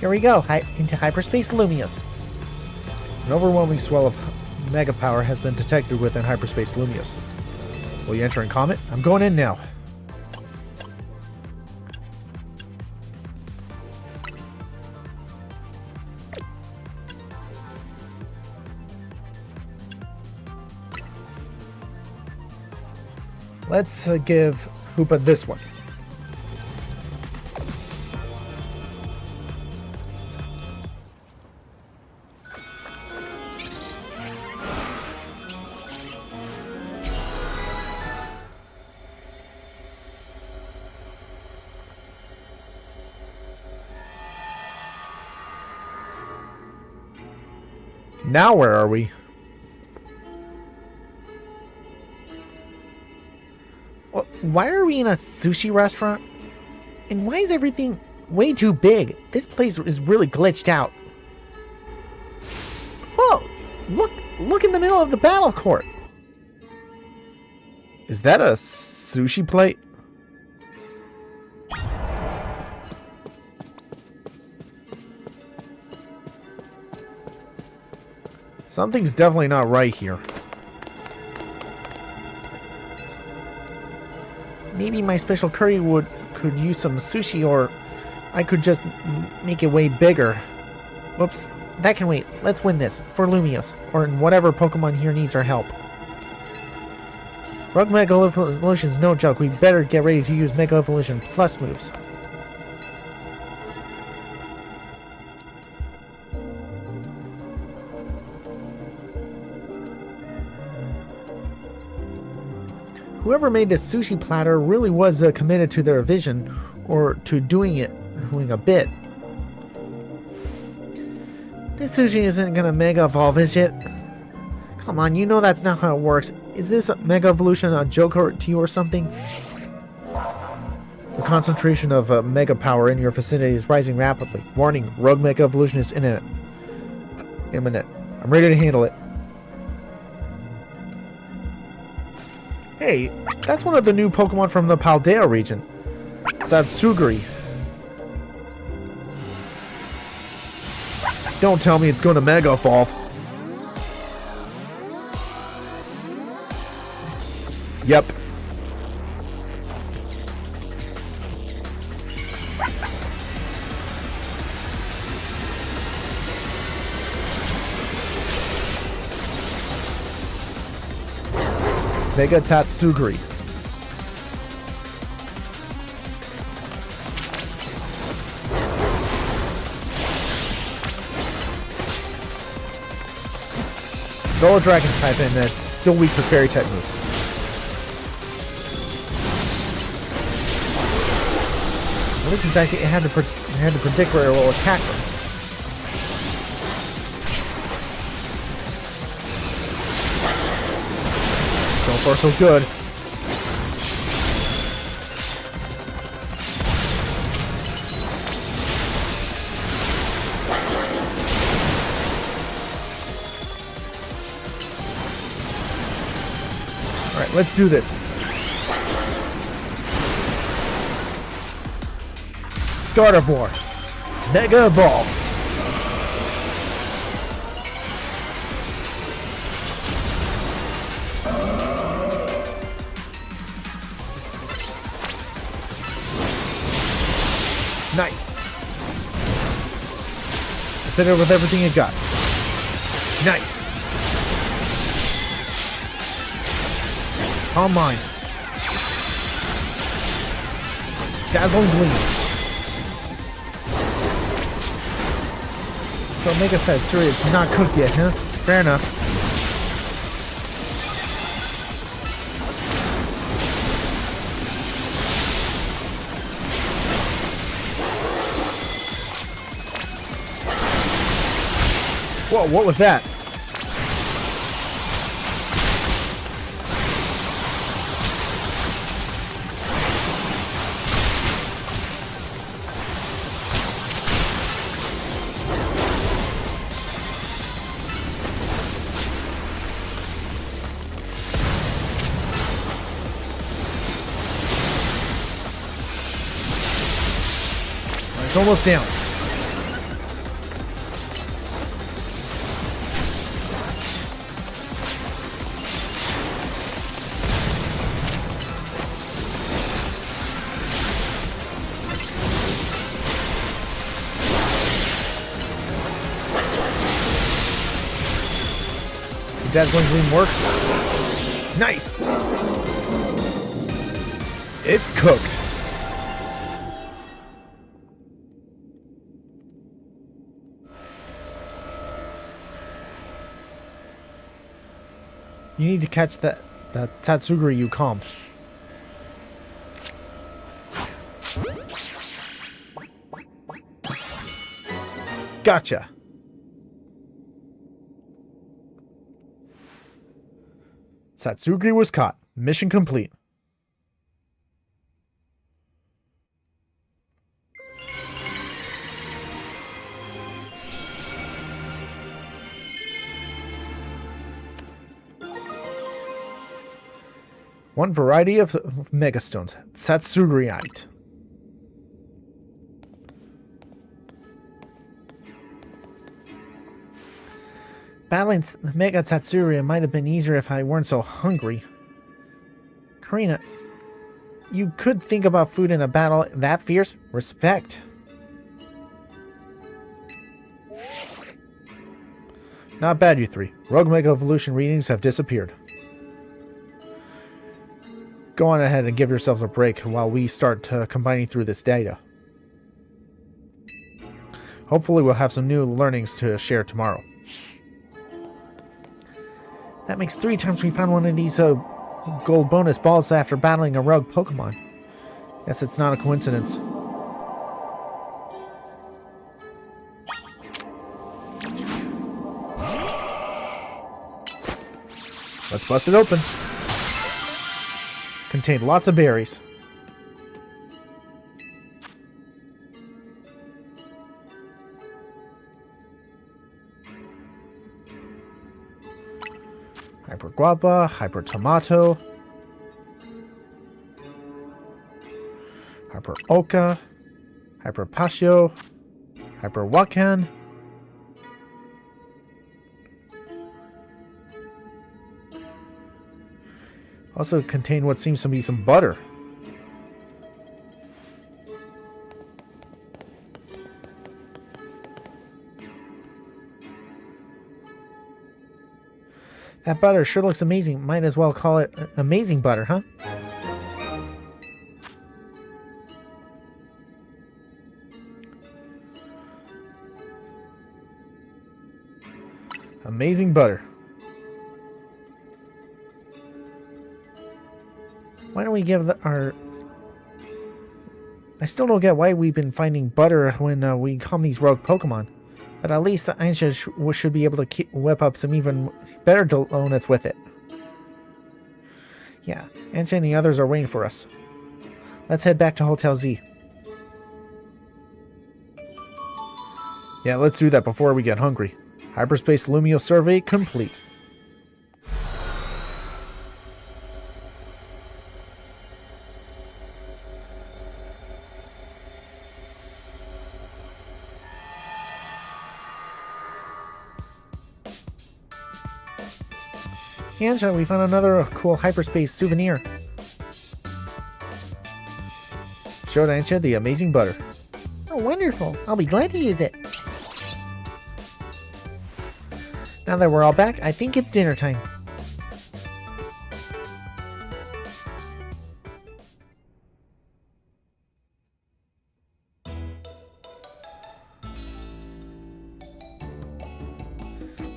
Here we go, into hyperspace Lumiose. An overwhelming swell of mega power has been detected within hyperspace Lumiose. Will you enter in comment? I'm going in now. Let's give Hoopa this one. Now where are we? Why are we in a sushi restaurant? And why is everything way too big? This place is really glitched out. Whoa! Look in the middle of the battle court. Is that a sushi plate? Something's definitely not right here. Maybe my special curry could use some sushi, or I could just make it way bigger. Whoops, that can wait. Let's win this for Lumiose, or whatever Pokemon here needs our help. Rogue Mega Evolution's no joke. We better get ready to use Mega Evolution Plus moves. Whoever made this sushi platter really was committed to their vision, or to doing a bit. This sushi isn't gonna Mega Evolve, is it? Come on, you know that's not how it works. Is this Mega Evolution a joke to you or something? The concentration of Mega Power in your vicinity is rising rapidly. Warning, Rogue Mega Evolution is imminent. I'm ready to handle it. Hey, that's one of the new Pokemon from the Paldea region. Tatsurigi. Don't tell me it's going to Mega Evolve. Yep. Mega Tatsurigi. Still a dragon type, and it's still weak for fairy type moves. At least in fact, it had to predict where it will attack them. So far, so good. Alright, let's do this. Start of war. Mega Evolve. Nice. Hit it with everything you got. Nice. All mine. Dazzling Gleam. So Mega Tatsurigi is not cooked yet, huh? Fair enough. Whoa, what was that? It's almost down. dazzling gleam work. Nice! It's cooked. You need to catch that Tatsurigi you calmed. Gotcha. Tatsurigi was caught. Mission complete. One variety of megastones. Tatsurigite. Battling Mega Tatsurigi might have been easier if I weren't so hungry. Karina, you could think about food in a battle that fierce? Respect. Not bad, you three. Rogue Mega Evolution readings have disappeared. Go on ahead and give yourselves a break while we start combining through this data. Hopefully we'll have some new learnings to share tomorrow. That makes 3 times we found one of these gold bonus balls after battling a rogue Pokemon. Guess it's not a coincidence. Let's bust it open. Contained lots of berries. Hyper Guava, Hyper Tomato, Hyper Oka, Hyper Pasio, Hyper Wakan, also contain what seems to be some butter. That butter sure looks amazing. Might as well call it amazing butter, huh? Amazing butter. Why don't we give our... I still don't get why we've been finding butter when we calm these rogue Pokemon. But at least Aincha should be able to whip up some even better donuts with it. Yeah, Aincha and the others are waiting for us. Let's head back to Hotel Z. Yeah, let's do that before we get hungry. Hyperspace Lumiose survey complete. Aincha, we found another cool hyperspace souvenir. Showed Aincha the amazing butter. Oh, wonderful. I'll be glad to use it. Now that we're all back, I think it's dinner time.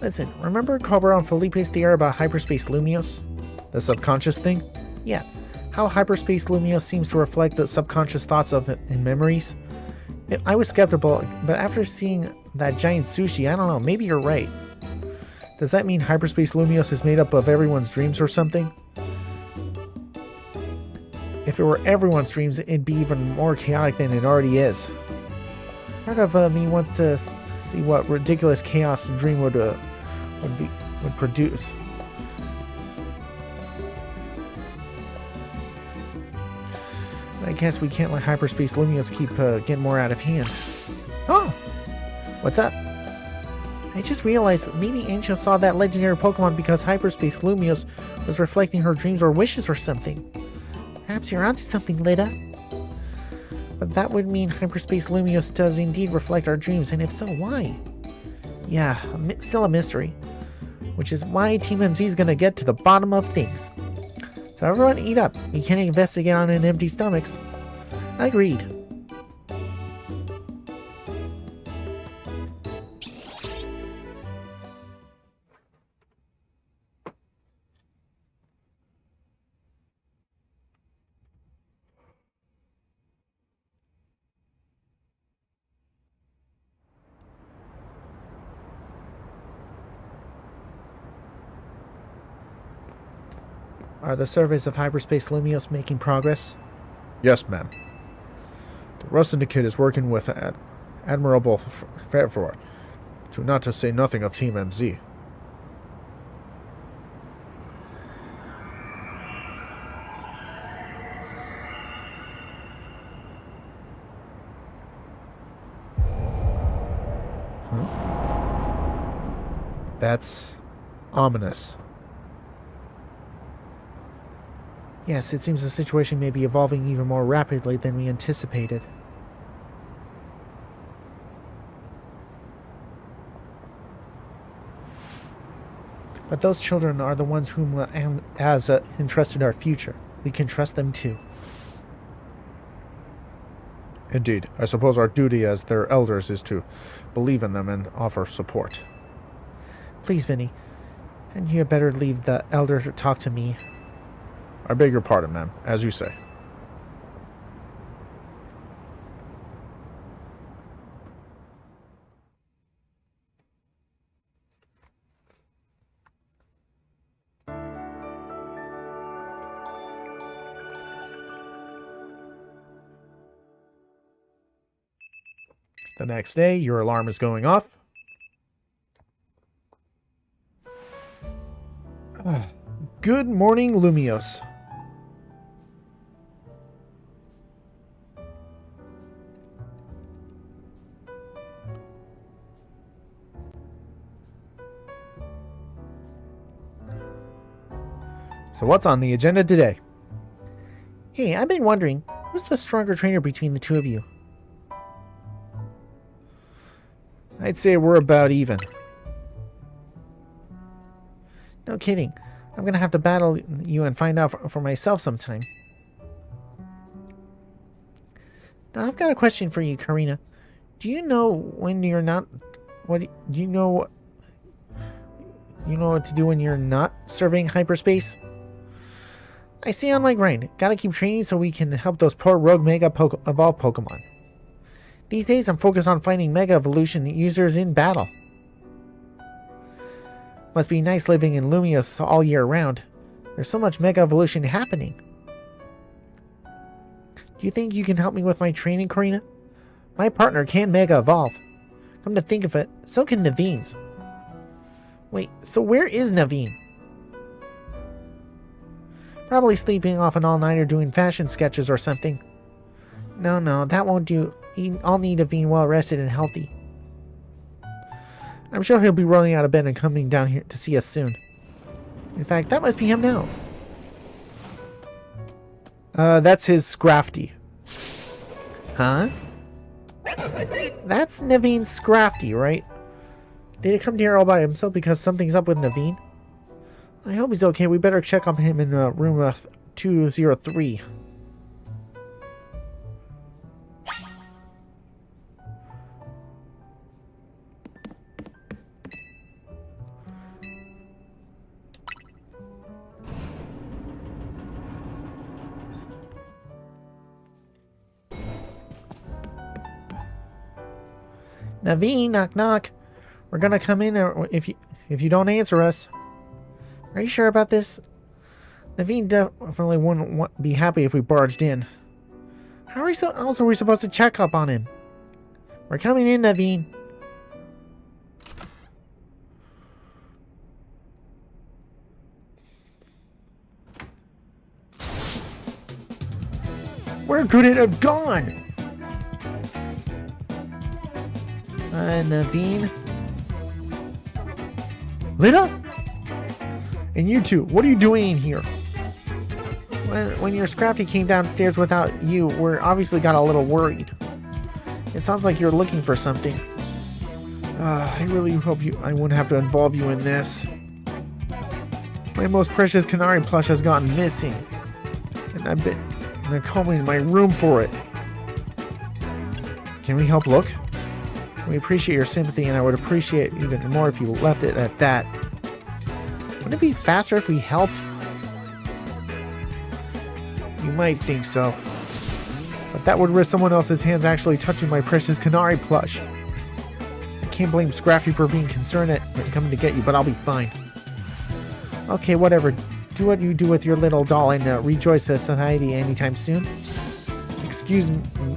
Listen, remember Cobra and Felipe's theory about hyperspace Lumiose? The subconscious thing? Yeah, how hyperspace Lumiose seems to reflect the subconscious thoughts of it in memories. I was skeptical, but after seeing that giant sushi, I don't know, maybe you're right. Does that mean hyperspace Lumiose is made up of everyone's dreams or something? If it were everyone's dreams, it'd be even more chaotic than it already is. Part of me wants to see what ridiculous chaos the dream would produce. I guess we can't let hyperspace Lumiose keep getting more out of hand. Oh! What's up? I just realized maybe Aincha saw that legendary Pokemon because hyperspace Lumiose was reflecting her dreams or wishes or something. Perhaps you're onto something, Lida. But that would mean hyperspace Lumiose does indeed reflect our dreams, and if so, why? Yeah, still a mystery. which is why Team MZ is gonna get to the bottom of things. So everyone eat up. You can't investigate on an empty stomachs. Agreed. Are the surveys of hyperspace Lumiose making progress? Yes, ma'am. The Rust Syndicate is working with Admirable Fairford, not to say nothing of Team MZ. That's ominous. Yes, it seems the situation may be evolving even more rapidly than we anticipated. But those children are the ones whom has entrusted our future. We can trust them too. Indeed. I suppose our duty as their elders is to believe in them and offer support. Please, Vinny. And you had better leave the elder to talk to me. I beg your pardon, ma'am. As you say. The next day, your alarm is going off. Good morning, Lumiose. So what's on the agenda today? Hey, I've been wondering, who's the stronger trainer between the two of you? I'd say we're about even. No kidding. I'm gonna have to battle you and find out for myself sometime. Now, I've got a question for you, Karina. Do you know when you're not... What do you know... You know what to do when you're not surveying hyperspace? I stay on my grind. Gotta keep training so we can help those poor rogue Mega Evolve Pokemon. These days, I'm focused on finding Mega Evolution users in battle. Must be nice living in Lumiose all year round. There's so much Mega Evolution happening. Do you think you can help me with my training, Karina? My partner can Mega Evolve. Come to think of it, so can Naveen's. Wait, so where is Naveen? Probably sleeping off an all-nighter doing fashion sketches or something. No, that won't do. I'll need Naveen well rested and healthy. I'm sure he'll be rolling out of bed and coming down here to see us soon. In fact, that must be him now. That's his Scrafty. Huh? That's Naveen's Scrafty, right? Did he come here all by himself because something's up with Naveen? I hope he's okay. We better check on him in room 203. Naveen, knock knock. We're gonna come in if you don't answer us. Are you sure about this? Naveen definitely wouldn't be happy if we barged in. How else are we supposed to check up on him? We're coming in, Naveen. Where could it have gone? Naveen? Lita? And you two, what are you doing in here? When your Scrafty came downstairs without you, we're obviously got a little worried. It sounds like you're looking for something. I really hope I wouldn't have to involve you in this. My most precious canary plush has gotten missing. And they're combing my room for it. Can we help look? We appreciate your sympathy, and I would appreciate it even more if you left it at that. Wouldn't it be faster if we helped? You might think so. But that would risk someone else's hands actually touching my precious canary plush. I can't blame Scrappy for being concerned at coming to get you, but I'll be fine. Okay, whatever. Do what you do with your little doll and rejoice to society anytime soon. Excuse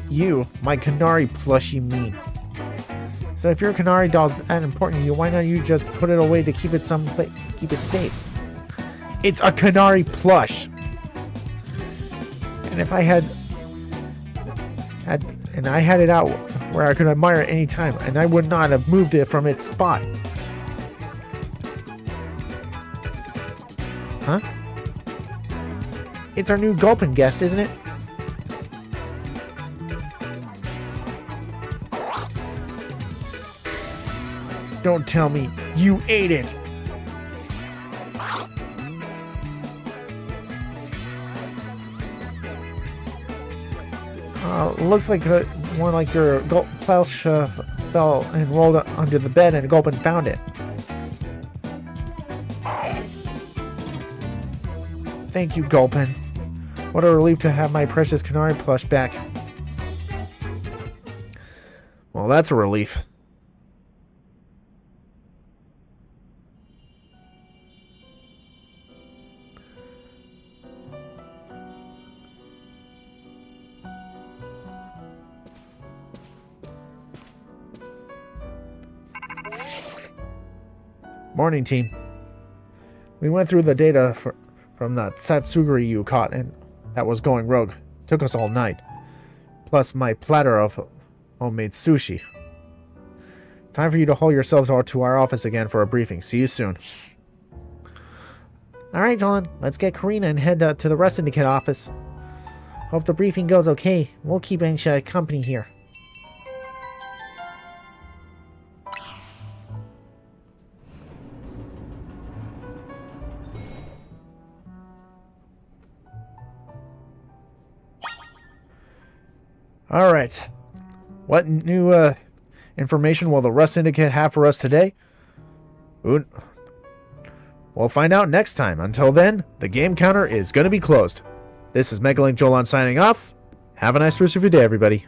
you, my canary plush, you mean? So if your canary doll's that important to you, why not you just put it away to keep it keep it safe? It's a canary plush. And if I had it out where I could admire it any time, and I would not have moved it from its spot. Huh? It's our new Gulpin guest, isn't it? Don't tell me you ate it. Looks like more like your plush fell and rolled under the bed, and Gulpin found it. Thank you, Gulpin. What a relief to have my precious canary plush back. Well, that's a relief. Morning, team. We went through the data from the Tatsurigi you caught, and that was going rogue. Took us all night. Plus my platter of homemade sushi. Time for you to haul yourselves out to our office again for a briefing. See you soon. Alright, Joland. Let's get Karina and head to the Rust Syndicate office. Hope the briefing goes okay. We'll keep Aisha company here. All right. What new information will the Rust Syndicate have for us today? We'll find out next time. Until then, the game counter is going to be closed. This is MegaLinkJoland signing off. Have a nice rest of your day, everybody.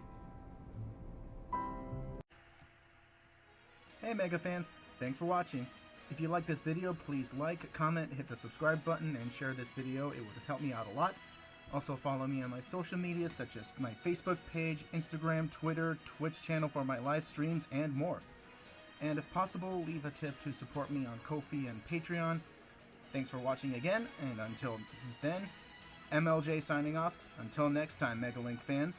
Hey Mega fans, thanks for watching. If you like this video, please like, comment, hit the subscribe button, and share this video. It would help me out a lot. Also follow me on my social media such as my Facebook page, Instagram, Twitter, Twitch channel for my live streams, and more. And if possible, leave a tip to support me on Ko-fi and Patreon. Thanks for watching again, and until then, MLJ signing off. Until next time, MegaLink fans.